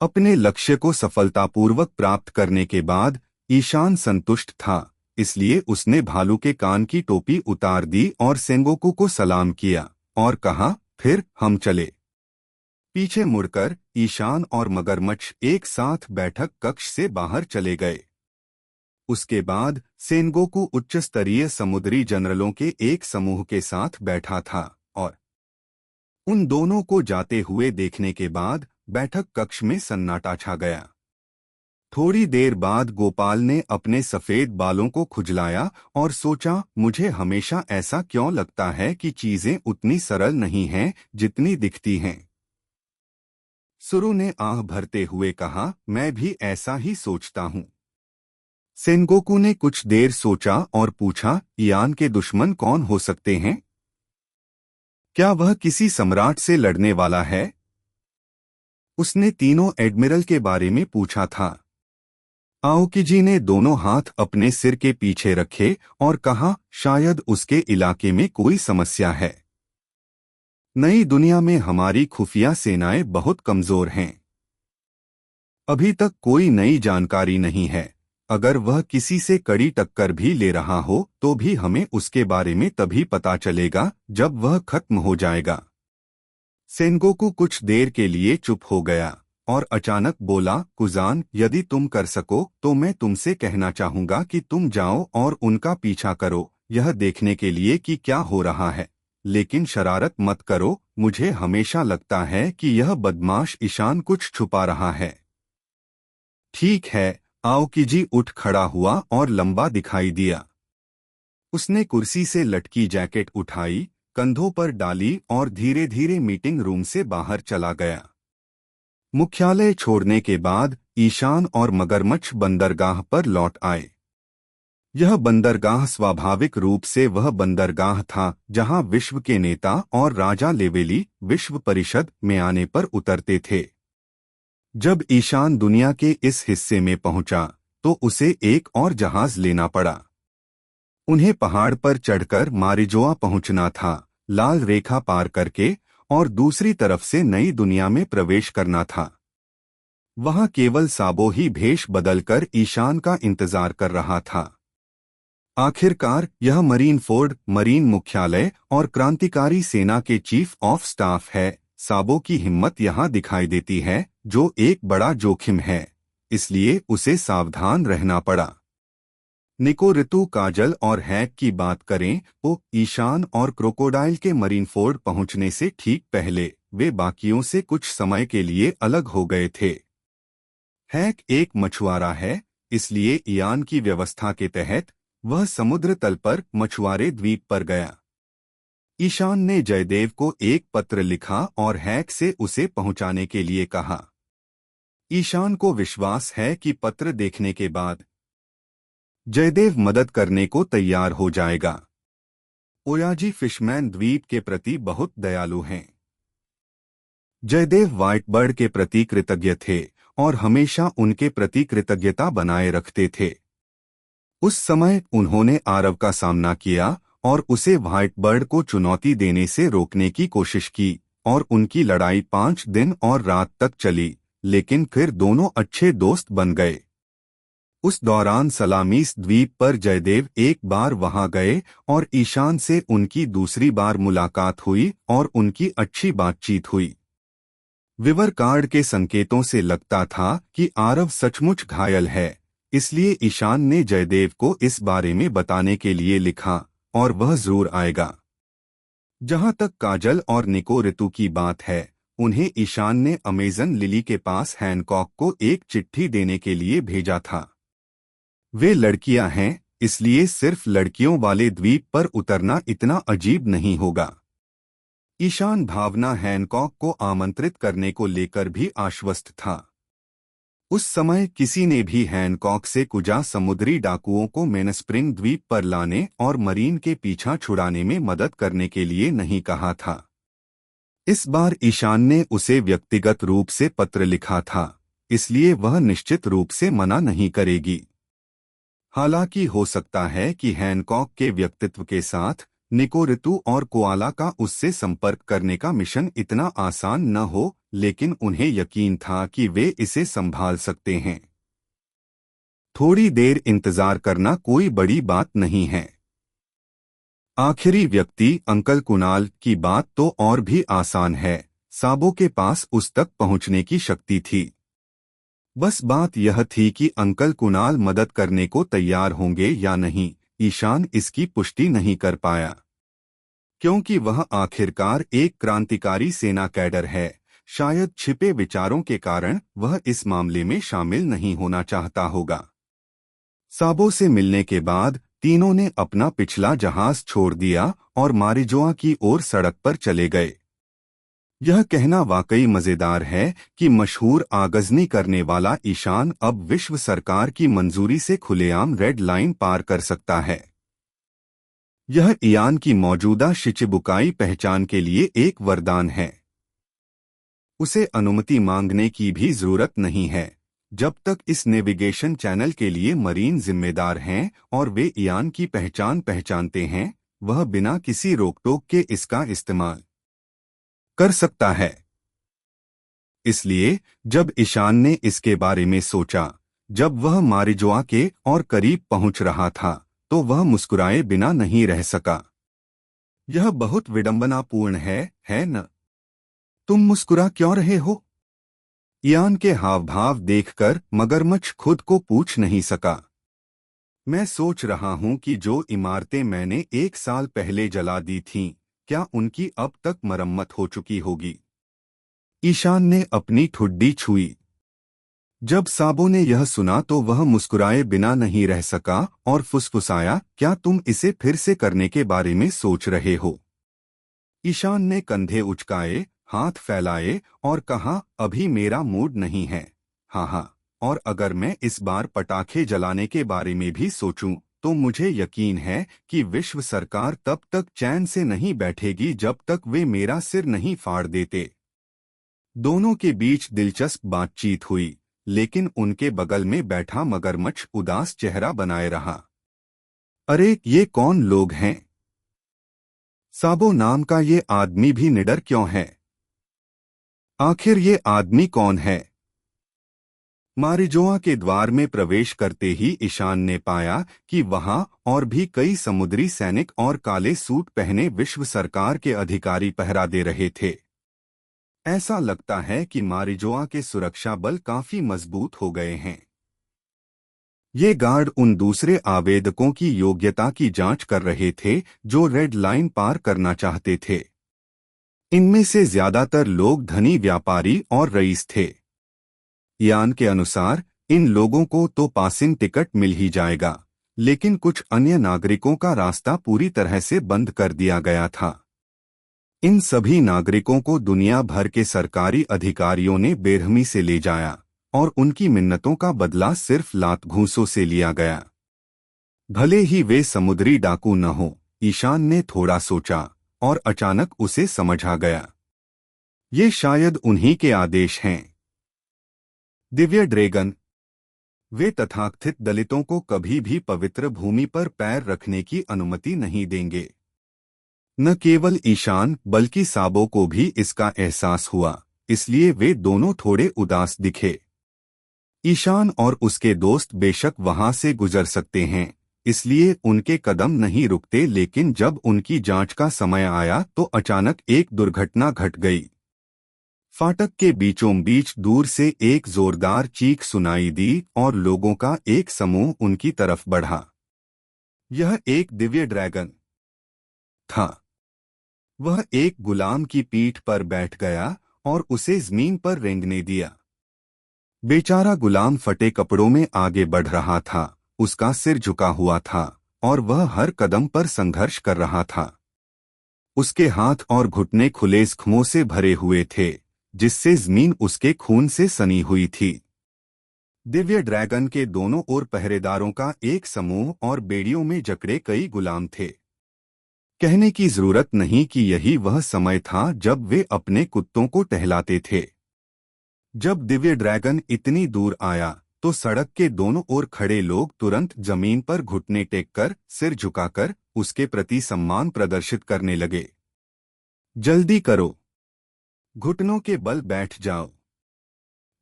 अपने लक्ष्य को सफलतापूर्वक प्राप्त करने के बाद ईशान संतुष्ट था, इसलिए उसने भालू के कान की टोपी उतार दी और सेंगोकू को सलाम किया और कहा, फिर हम चले। पीछे मुड़कर ईशान और मगरमच्छ एक साथ बैठक कक्ष से बाहर चले गए। उसके बाद सेनगोकू उच्च स्तरीय समुद्री जनरलों के एक समूह के साथ बैठा था और उन दोनों को जाते हुए देखने के बाद बैठक कक्ष में सन्नाटा छा गया। थोड़ी देर बाद गोपाल ने अपने सफेद बालों को खुजलाया और सोचा, मुझे हमेशा ऐसा क्यों लगता है कि चीजें उतनी सरल नहीं हैं जितनी दिखती हैं। सुरु ने आह भरते हुए कहा, मैं भी ऐसा ही सोचता हूँ। सेनगोकू ने कुछ देर सोचा और पूछा, इयान के दुश्मन कौन हो सकते हैं? क्या वह किसी सम्राट से लड़ने वाला है? उसने तीनों एडमिरल के बारे में पूछा था। आओकिजी ने दोनों हाथ अपने सिर के पीछे रखे और कहा, शायद उसके इलाके में कोई समस्या है। नई दुनिया में हमारी खुफिया सेनाएं बहुत कमजोर हैं। अभी तक कोई नई जानकारी नहीं है। अगर वह किसी से कड़ी टक्कर भी ले रहा हो तो भी हमें उसके बारे में तभी पता चलेगा जब वह खत्म हो जाएगा। सेनगोकू कुछ देर के लिए चुप हो गया और अचानक बोला, कुजान, यदि तुम कर सको तो मैं तुमसे कहना चाहूंगा कि तुम जाओ और उनका पीछा करो, यह देखने के लिए कि क्या हो रहा है। लेकिन शरारत मत करो, मुझे हमेशा लगता है कि यह बदमाश ईशान कुछ छुपा रहा है। ठीक है। आओकिजी उठ खड़ा हुआ और लंबा दिखाई दिया। उसने कुर्सी से लटकी जैकेट उठाई, कंधों पर डाली और धीरे धीरे मीटिंग रूम से बाहर चला गया। मुख्यालय छोड़ने के बाद ईशान और मगरमच्छ बंदरगाह पर लौट आए। यह बंदरगाह स्वाभाविक रूप से वह बंदरगाह था जहां विश्व के नेता और राजा लेवेली विश्व परिषद में आने पर उतरते थे। जब ईशान दुनिया के इस हिस्से में पहुंचा तो उसे एक और जहाज लेना पड़ा। उन्हें पहाड़ पर चढ़कर मारिजोआ पहुंचना था, लाल रेखा पार करके, और दूसरी तरफ से नई दुनिया में प्रवेश करना था। वहां केवल साबो ही भेष बदलकर ईशान का इंतजार कर रहा था। आखिरकार यह मरीन फोर्ड, मरीन मुख्यालय और क्रांतिकारी सेना के चीफ ऑफ स्टाफ है। साबो की हिम्मत यहाँ दिखाई देती है, जो एक बड़ा जोखिम है, इसलिए उसे सावधान रहना पड़ा। निको, ऋतु, काजल और हैक की बात करें तो ईशान और क्रोकोडाइल के मरीन फोर्ड पहुंचने से ठीक पहले वे बाकियों से कुछ समय के लिए अलग हो गए थे। हैक एक मछुआरा है, इसलिए इयान की व्यवस्था के तहत वह समुद्र तल पर मछुआरे द्वीप पर गया। ईशान ने जयदेव को एक पत्र लिखा और हैक से उसे पहुंचाने के लिए कहा। ईशान को विश्वास है कि पत्र देखने के बाद जयदेव मदद करने को तैयार हो जाएगा। ओयाजी फिशमैन द्वीप के प्रति बहुत दयालु हैं। जयदेव व्हाइटबर्ड के प्रति कृतज्ञ थे और हमेशा उनके प्रति कृतज्ञता बनाए रखते थे। उस समय उन्होंने आरव का सामना किया और उसे व्हाइटबर्ड को चुनौती देने से रोकने की कोशिश की और उनकी लड़ाई 5 दिन और रात तक चली, लेकिन फिर दोनों अच्छे दोस्त बन गए। उस दौरान सलामीस द्वीप पर जयदेव एक बार वहां गए और ईशान से उनकी दूसरी बार मुलाकात हुई और उनकी अच्छी बातचीत हुई। विवर कार्ड के संकेतों से लगता था कि आरव सचमुच घायल है, इसलिए ईशान ने जयदेव को इस बारे में बताने के लिए लिखा और वह जरूर आएगा। जहां तक काजल और निको ऋतु की बात है, उन्हें ईशान ने अमेजन लिली के पास हैनकॉक को एक चिट्ठी देने के लिए भेजा था। वे लड़कियां हैं, इसलिए सिर्फ लड़कियों वाले द्वीप पर उतरना इतना अजीब नहीं होगा। ईशान भावना हैनकॉक को आमंत्रित करने को लेकर भी आश्वस्त था। उस समय किसी ने भी हैनकॉक से कुजा समुद्री डाकुओं को मेनस्प्रिंग द्वीप पर लाने और मरीन के पीछा छुड़ाने में मदद करने के लिए नहीं कहा था। इस बार ईशान ने उसे व्यक्तिगत रूप से पत्र लिखा था, इसलिए वह निश्चित रूप से मना नहीं करेगी। हालांकि हो सकता है कि हैनकॉक के व्यक्तित्व के साथ निको ऋतु और कोआला का उससे संपर्क करने का मिशन इतना आसान न हो, लेकिन उन्हें यकीन था कि वे इसे संभाल सकते हैं। थोड़ी देर इंतजार करना कोई बड़ी बात नहीं है। आखिरी व्यक्ति अंकल कुणाल की बात तो और भी आसान है। साबो के पास उस तक पहुंचने की शक्ति थी। बस बात यह थी कि अंकल कुणाल मदद करने को तैयार होंगे या नहीं। ईशान इसकी पुष्टि नहीं कर पाया, क्योंकि वह आखिरकार एक क्रांतिकारी सेना कैडर है। शायद छिपे विचारों के कारण वह इस मामले में शामिल नहीं होना चाहता होगा। साबो से मिलने के बाद तीनों ने अपना पिछला जहाज छोड़ दिया और मारिजोआ की ओर सड़क पर चले गए। यह कहना वाकई मजेदार है कि मशहूर आगजनी करने वाला ईशान अब विश्व सरकार की मंजूरी से खुलेआम रेड लाइन पार कर सकता है। यह इयान की मौजूदा शिचिबुकाई पहचान के लिए एक वरदान है। उसे अनुमति मांगने की भी जरूरत नहीं है। जब तक इस नेविगेशन चैनल के लिए मरीन जिम्मेदार हैं और वे इयान की पहचान पहचानते हैं, वह बिना किसी रोक-टोक के इसका इस्तेमाल कर सकता है। इसलिए जब ईशान ने इसके बारे में सोचा, जब वह मारिजोआ के और करीब पहुंच रहा था, तो वह मुस्कुराए बिना नहीं रह सका। यह बहुत विडंबनापूर्ण है न? तुम मुस्कुरा क्यों रहे हो? इयान के हाव भाव देखकर मगरमच्छ खुद को पूछ नहीं सका। मैं सोच रहा हूं कि जो इमारतें मैंने 1 साल पहले जला दी थीं, क्या उनकी अब तक मरम्मत हो चुकी होगी? ईशान ने अपनी ठुड्डी छुई। जब साबो ने यह सुना तो वह मुस्कुराए बिना नहीं रह सका और फुसफुसाया, क्या तुम इसे फिर से करने के बारे में सोच रहे हो? ईशान ने कंधे उचकाए, हाथ फैलाए और कहा, अभी मेरा मूड नहीं है। हाँ, और अगर मैं इस बार पटाखे जलाने के बारे में भी सोचूं, तो मुझे यकीन है कि विश्व सरकार तब तक चैन से नहीं बैठेगी जब तक वे मेरा सिर नहीं फाड़ देते। दोनों के बीच दिलचस्प बातचीत हुई, लेकिन उनके बगल में बैठा मगरमच्छ उदास चेहरा बनाए रहा। अरे, ये कौन लोग हैं? साबो नाम का ये आदमी भी निडर क्यों है? आखिर ये आदमी कौन है? मारिजोआ के द्वार में प्रवेश करते ही ईशान ने पाया कि वहां और भी कई समुद्री सैनिक और काले सूट पहने विश्व सरकार के अधिकारी पहरा दे रहे थे। ऐसा लगता है कि मारिजोआ के सुरक्षा बल काफी मजबूत हो गए हैं। ये गार्ड उन दूसरे आवेदकों की योग्यता की जांच कर रहे थे जो रेड लाइन पार करना चाहते थे। इनमें से ज्यादातर लोग धनी व्यापारी और रईस थे। इयान के अनुसार इन लोगों को तो पासिंग टिकट मिल ही जाएगा, लेकिन कुछ अन्य नागरिकों का रास्ता पूरी तरह से बंद कर दिया गया था। इन सभी नागरिकों को दुनिया भर के सरकारी अधिकारियों ने बेरहमी से ले जाया और उनकी मिन्नतों का बदला सिर्फ लात घूंसों से लिया गया। भले ही वे समुद्री डाकू न हो, ईशान ने थोड़ा सोचा और अचानक उसे समझ आ गया। ये शायद उन्हीं के आदेश हैं। दिव्य ड्रैगन। वे तथाकथित दलितों को कभी भी पवित्र भूमि पर पैर रखने की अनुमति नहीं देंगे। न केवल ईशान बल्कि साबो को भी इसका एहसास हुआ, इसलिए वे दोनों थोड़े उदास दिखे। ईशान और उसके दोस्त बेशक वहां से गुजर सकते हैं, इसलिए उनके कदम नहीं रुकते, लेकिन जब उनकी जांच का समय आया तो अचानक एक दुर्घटना घट गई। फाटक के बीचों बीच दूर से एक जोरदार चीख सुनाई दी और लोगों का एक समूह उनकी तरफ बढ़ा। यह एक दिव्य ड्रैगन था। वह एक गुलाम की पीठ पर बैठ गया और उसे जमीन पर रेंगने दिया। बेचारा गुलाम फटे कपड़ों में आगे बढ़ रहा था, उसका सिर झुका हुआ था और वह हर कदम पर संघर्ष कर रहा था। उसके हाथ और घुटने खुले जख्मों से भरे हुए थे, जिससे जमीन उसके खून से सनी हुई थी। दिव्य ड्रैगन के दोनों ओर पहरेदारों का एक समूह और बेड़ियों में जकड़े कई गुलाम थे। कहने की जरूरत नहीं कि यही वह समय था जब वे अपने कुत्तों को टहलाते थे। जब दिव्य ड्रैगन इतनी दूर आया तो सड़क के दोनों ओर खड़े लोग तुरंत जमीन पर घुटने टेककर, सिर झुकाकर उसके प्रति सम्मान प्रदर्शित करने लगे। जल्दी करो, घुटनों के बल बैठ जाओ।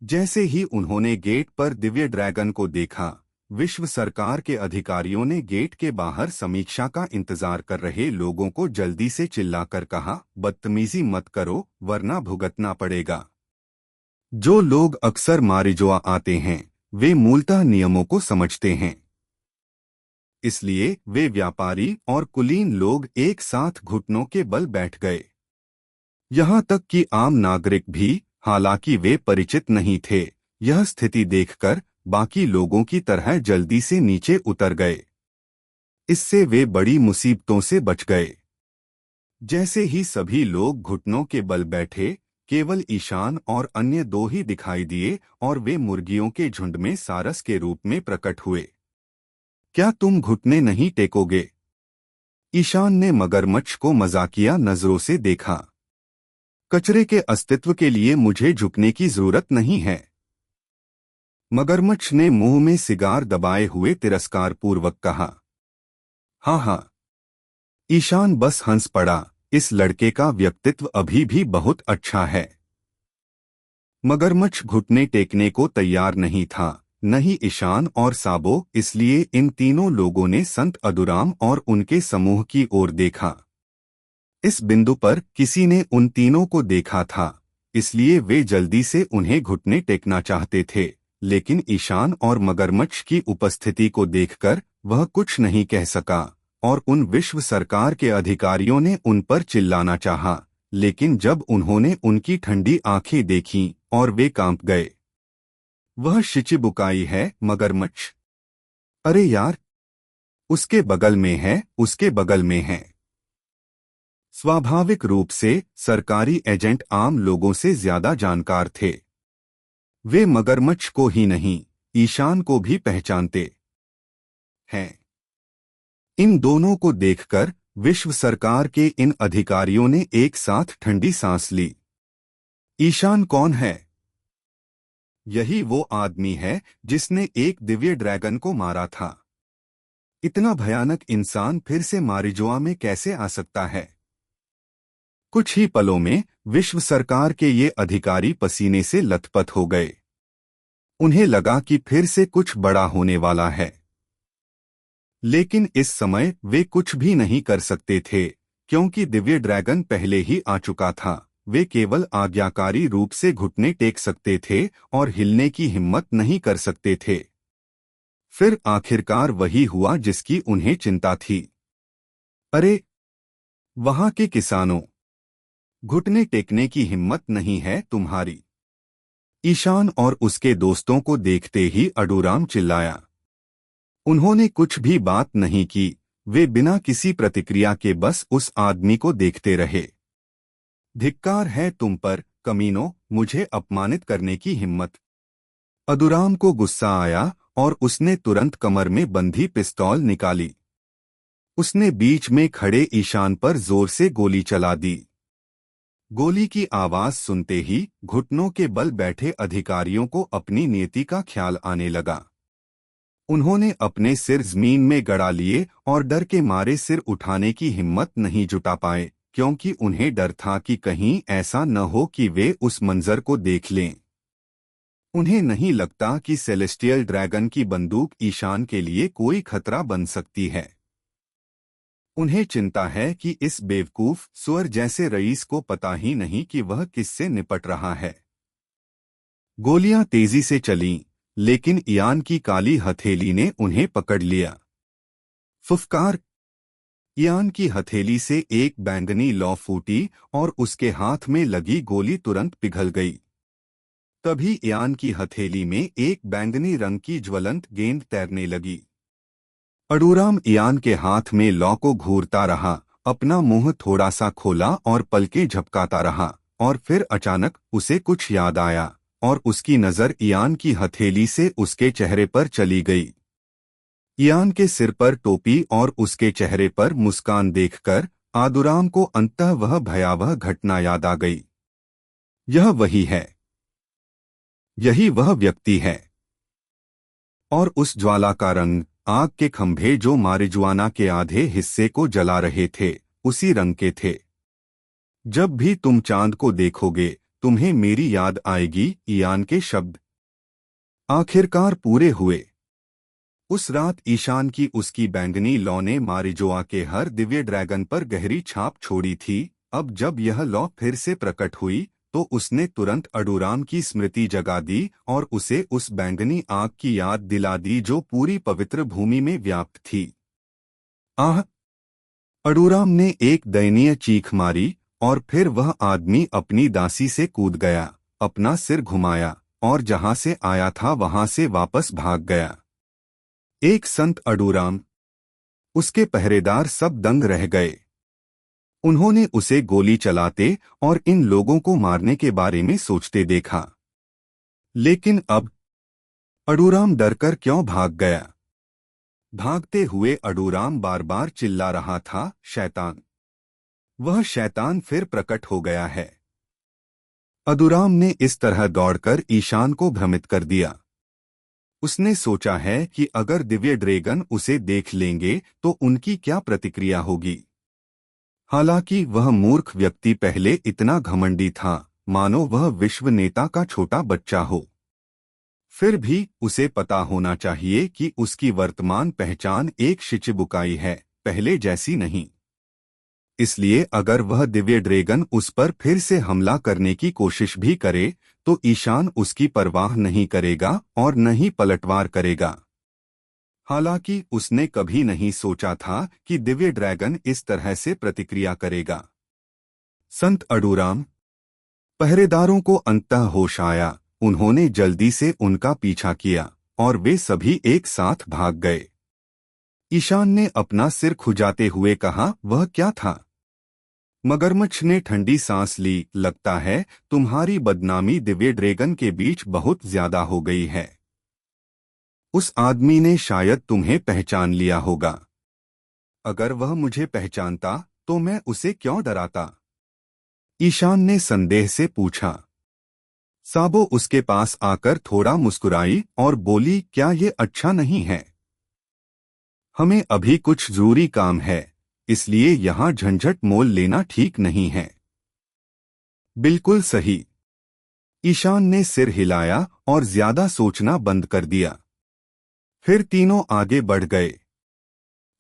जैसे ही उन्होंने गेट पर दिव्य ड्रैगन को देखा, विश्व सरकार के अधिकारियों ने गेट के बाहर समीक्षा का इंतजार कर रहे लोगों को जल्दी से चिल्लाकर कहा, बदतमीजी मत करो वरना भुगतना पड़ेगा। जो लोग अक्सर मारिजोआ आते हैं वे मूलतः नियमों को समझते हैं, इसलिए वे व्यापारी और कुलीन लोग एक साथ घुटनों के बल बैठ गए। यहाँ तक कि आम नागरिक भी, हालांकि वे परिचित नहीं थे, यह स्थिति देखकर बाकी लोगों की तरह जल्दी से नीचे उतर गए। इससे वे बड़ी मुसीबतों से बच गए। जैसे ही सभी लोग घुटनों के बल बैठे, केवल ईशान और अन्य दो ही दिखाई दिए और वे मुर्गियों के झुंड में सारस के रूप में प्रकट हुए। क्या तुम घुटने नहीं टेकोगे? ईशान ने मगरमच्छ को मजाकिया नजरों से देखा। कचरे के अस्तित्व के लिए मुझे झुकने की जरूरत नहीं है। मगरमच्छ ने मुंह में सिगार दबाए हुए तिरस्कारपूर्वक कहा। हाँ हाँ। ईशान बस हंस पड़ा, इस लड़के का व्यक्तित्व अभी भी बहुत अच्छा है। मगरमच्छ घुटने टेकने को तैयार नहीं था, न ही ईशान और साबो, इसलिए इन तीनों लोगों ने संत अदुराम और उनके समूह की ओर देखा। इस बिंदु पर किसी ने उन तीनों को देखा था, इसलिए वे जल्दी से उन्हें घुटने टेकना चाहते थे, लेकिन ईशान और मगरमच्छ की उपस्थिति को देखकर वह कुछ नहीं कह सका और उन विश्व सरकार के अधिकारियों ने उन पर चिल्लाना चाहा, लेकिन जब उन्होंने उनकी ठंडी आंखें देखीं और वे कांप गए। वह शिचिबुकाई है मगरमच्छ। अरे यार, उसके बगल में है, उसके बगल में है। स्वाभाविक रूप से सरकारी एजेंट आम लोगों से ज्यादा जानकार थे। वे मगरमच्छ को ही नहीं, ईशान को भी पहचानते हैं। इन दोनों को देखकर विश्व सरकार के इन अधिकारियों ने एक साथ ठंडी सांस ली। ईशान कौन है? यही वो आदमी है जिसने एक दिव्य ड्रैगन को मारा था। इतना भयानक इंसान फिर से मारिजोआ में कैसे आ सकता है? कुछ ही पलों में विश्व सरकार के ये अधिकारी पसीने से लथपथ हो गए। उन्हें लगा कि फिर से कुछ बड़ा होने वाला है, लेकिन इस समय वे कुछ भी नहीं कर सकते थे, क्योंकि दिव्य ड्रैगन पहले ही आ चुका था। वे केवल आज्ञाकारी रूप से घुटने टेक सकते थे और हिलने की हिम्मत नहीं कर सकते थे। फिर आखिरकार वही हुआ जिसकी उन्हें चिंता थी। अरे, वहां के किसानों, घुटने टेकने की हिम्मत नहीं है तुम्हारी? ईशान और उसके दोस्तों को देखते ही अडूराम चिल्लाया। उन्होंने कुछ भी बात नहीं की, वे बिना किसी प्रतिक्रिया के बस उस आदमी को देखते रहे। धिक्कार है तुम पर, कमीनों, मुझे अपमानित करने की हिम्मत। अदुराम को गुस्सा आया और उसने तुरंत कमर में बंधी पिस्तौल निकाली। उसने बीच में खड़े ईशान पर जोर से गोली चला दी। गोली की आवाज सुनते ही घुटनों के बल बैठे अधिकारियों को अपनी नियति का ख्याल आने लगा। उन्होंने अपने सिर जमीन में गड़ा लिए और डर के मारे सिर उठाने की हिम्मत नहीं जुटा पाए, क्योंकि उन्हें डर था कि कहीं ऐसा न हो कि वे उस मंजर को देख लें। उन्हें नहीं लगता कि सेलेस्टियल ड्रैगन की बंदूक ईशान के लिए कोई खतरा बन सकती है। उन्हें चिंता है कि इस बेवकूफ सुअर जैसे रईस को पता ही नहीं कि वह किससे निपट रहा है। गोलियां तेजी से चलीं, लेकिन इयान की काली हथेली ने उन्हें पकड़ लिया। फुफकार! ईयान की हथेली से एक बैंगनी लौ फूटी और उसके हाथ में लगी गोली तुरंत पिघल गई। तभी ईयान की हथेली में एक बैंगनी रंग की ज्वलंत गेंद तैरने लगी। अडूराम ईयान के हाथ में लौ को घूरता रहा, अपना मुंह थोड़ा सा खोला और पलकें झपकाता रहा, और फिर अचानक उसे कुछ याद आया और उसकी नजर ईयान की हथेली से उसके चेहरे पर चली गई। ईयान के सिर पर टोपी और उसके चेहरे पर मुस्कान देखकर आदुराम को अंततः वह भयावह घटना याद आ गई। यह वही है, यही वह व्यक्ति है। और उस ज्वाला का रंग, आग के खंभे जो मारिजुआना के आधे हिस्से को जला रहे थे, उसी रंग के थे। जब भी तुम चांद को देखोगे तुम्हें मेरी याद आएगी, ईयान के शब्द आखिरकार पूरे हुए। उस रात ईशान की उसकी बैंगनी लौ ने मारिजोआ के हर दिव्य ड्रैगन पर गहरी छाप छोड़ी थी। अब जब यह लौ फिर से प्रकट हुई तो उसने तुरंत अडूराम की स्मृति जगा दी और उसे उस बैंगनी आग की याद दिला दी जो पूरी पवित्र भूमि में व्याप्त थी। आह! अडूराम ने एक दयनीय चीख मारी और फिर वह आदमी अपनी दासी से कूद गया, अपना सिर घुमाया और जहां से आया था वहां से वापस भाग गया। एक संत अडूराम, उसके पहरेदार सब दंग रह गए। उन्होंने उसे गोली चलाते और इन लोगों को मारने के बारे में सोचते देखा। लेकिन अब अडूराम डरकर क्यों भाग गया? भागते हुए अडूराम बार बार चिल्ला रहा था, शैतान! वह शैतान फिर प्रकट हो गया है। अडूराम ने इस तरह दौड़कर ईशान को भ्रमित कर दिया। उसने सोचा है कि अगर दिव्य ड्रैगन उसे देख लेंगे तो उनकी क्या प्रतिक्रिया होगी। हालांकि वह मूर्ख व्यक्ति पहले इतना घमंडी था, मानो वह विश्व नेता का छोटा बच्चा हो। फिर भी उसे पता होना चाहिए कि उसकी वर्तमान पहचान एक शिचिबुकाई है, पहले जैसी नहीं। इसलिए अगर वह दिव्य ड्रैगन उस पर फिर से हमला करने की कोशिश भी करे तो ईशान उसकी परवाह नहीं करेगा और न ही पलटवार करेगा। हालांकि उसने कभी नहीं सोचा था कि दिव्य ड्रैगन इस तरह से प्रतिक्रिया करेगा। संत अडूराम, पहरेदारों को अंततः होश आया। उन्होंने जल्दी से उनका पीछा किया और वे सभी एक साथ भाग गए। ईशान ने अपना सिर खुजाते हुए कहा, वह क्या था? मगरमच्छ ने ठंडी सांस ली। लगता है तुम्हारी बदनामी दिव्य ड्रैगन के बीच बहुत ज्यादा हो गई है। उस आदमी ने शायद तुम्हें पहचान लिया होगा। अगर वह मुझे पहचानता तो मैं उसे क्यों डराता? ईशान ने संदेह से पूछा। साबो उसके पास आकर थोड़ा मुस्कुराई और बोली, क्या ये अच्छा नहीं है? हमें अभी कुछ जरूरी काम है, इसलिए यहाँ झंझट मोल लेना ठीक नहीं है। बिल्कुल सही। ईशान ने सिर हिलाया और ज्यादा सोचना बंद कर दिया। फिर तीनों आगे बढ़ गए।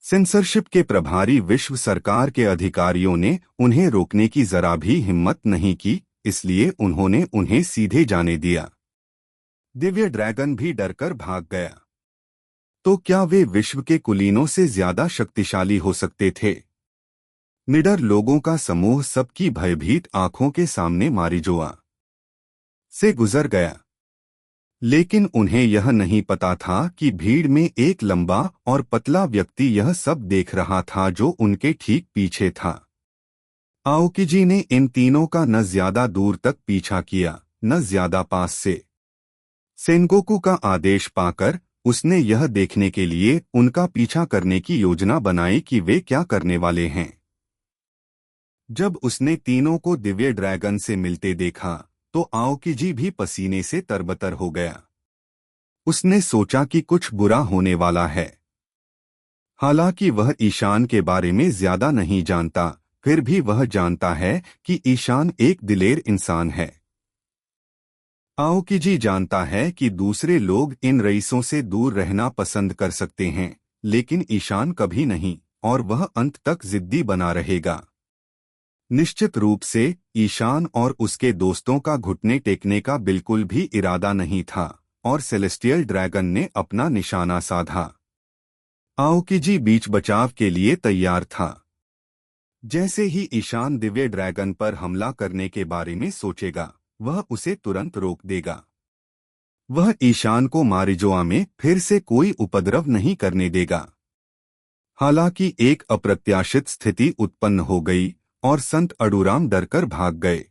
सेंसरशिप के प्रभारी विश्व सरकार के अधिकारियों ने उन्हें रोकने की जरा भी हिम्मत नहीं की, इसलिए उन्होंने उन्हें सीधे जाने दिया। दिव्य ड्रैगन भी डरकर भाग गया। तो क्या वे विश्व के कुलीनों से ज्यादा शक्तिशाली हो सकते थे? निडर लोगों का समूह सबकी भयभीत आंखों के सामने मारिजोआ से गुजर गया। लेकिन उन्हें यह नहीं पता था कि भीड़ में एक लंबा और पतला व्यक्ति यह सब देख रहा था जो उनके ठीक पीछे था। आओकिजी ने इन तीनों का न ज्यादा दूर तक पीछा किया, न ज्यादा पास से। सेनगोकू का आदेश पाकर उसने यह देखने के लिए उनका पीछा करने की योजना बनाई कि वे क्या करने वाले हैं। जब उसने तीनों को दिव्य ड्रैगन से मिलते देखा तो आओकिजी भी पसीने से तरबतर हो गया। उसने सोचा कि कुछ बुरा होने वाला है। हालांकि वह ईशान के बारे में ज्यादा नहीं जानता, फिर भी वह जानता है कि ईशान एक दिलेर इंसान है। आओकिजी जानता है कि दूसरे लोग इन रईसों से दूर रहना पसंद कर सकते हैं, लेकिन ईशान कभी नहीं, और वह अंत तक जिद्दी बना रहेगा। निश्चित रूप से ईशान और उसके दोस्तों का घुटने टेकने का बिल्कुल भी इरादा नहीं था और सेलेस्टियल ड्रैगन ने अपना निशाना साधा। आओकिजी बीच बचाव के लिए तैयार था। जैसे ही ईशान दिव्य ड्रैगन पर हमला करने के बारे में सोचेगा, वह उसे तुरंत रोक देगा। वह ईशान को मारिजोआ में फिर से कोई उपद्रव नहीं करने देगा। हालांकि एक अप्रत्याशित स्थिति उत्पन्न हो गई और संत अडूराम डरकर भाग गए।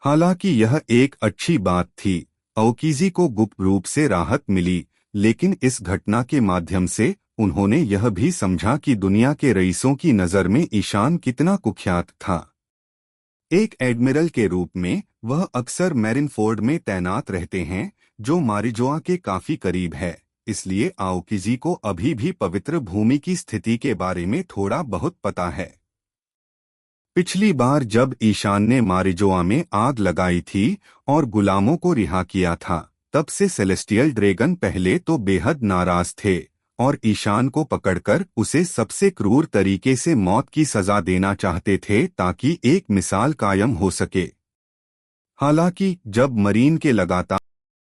हालांकि यह एक अच्छी बात थी, अओकीजी को गुप्त रूप से राहत मिली, लेकिन इस घटना के माध्यम से उन्होंने यह भी समझा कि दुनिया के रईसों की नज़र में ईशान कितना कुख्यात था। एक एडमिरल के रूप में वह अक्सर मैरिनफोर्ड में तैनात रहते हैं, जो मारिजोआ के काफी करीब है, इसलिए आओकीजी को अभी भी पवित्र भूमि की स्थिति के बारे में थोड़ा बहुत पता है। पिछली बार जब ईशान ने मारिजोआ में आग लगाई थी और गुलामों को रिहा किया था, तब से सेलेस्टियल ड्रैगन पहले तो बेहद नाराज थे और ईशान को पकड़कर उसे सबसे क्रूर तरीके से मौत की सजा देना चाहते थे ताकि एक मिसाल कायम हो सके। हालांकि जब मरीन के लगातार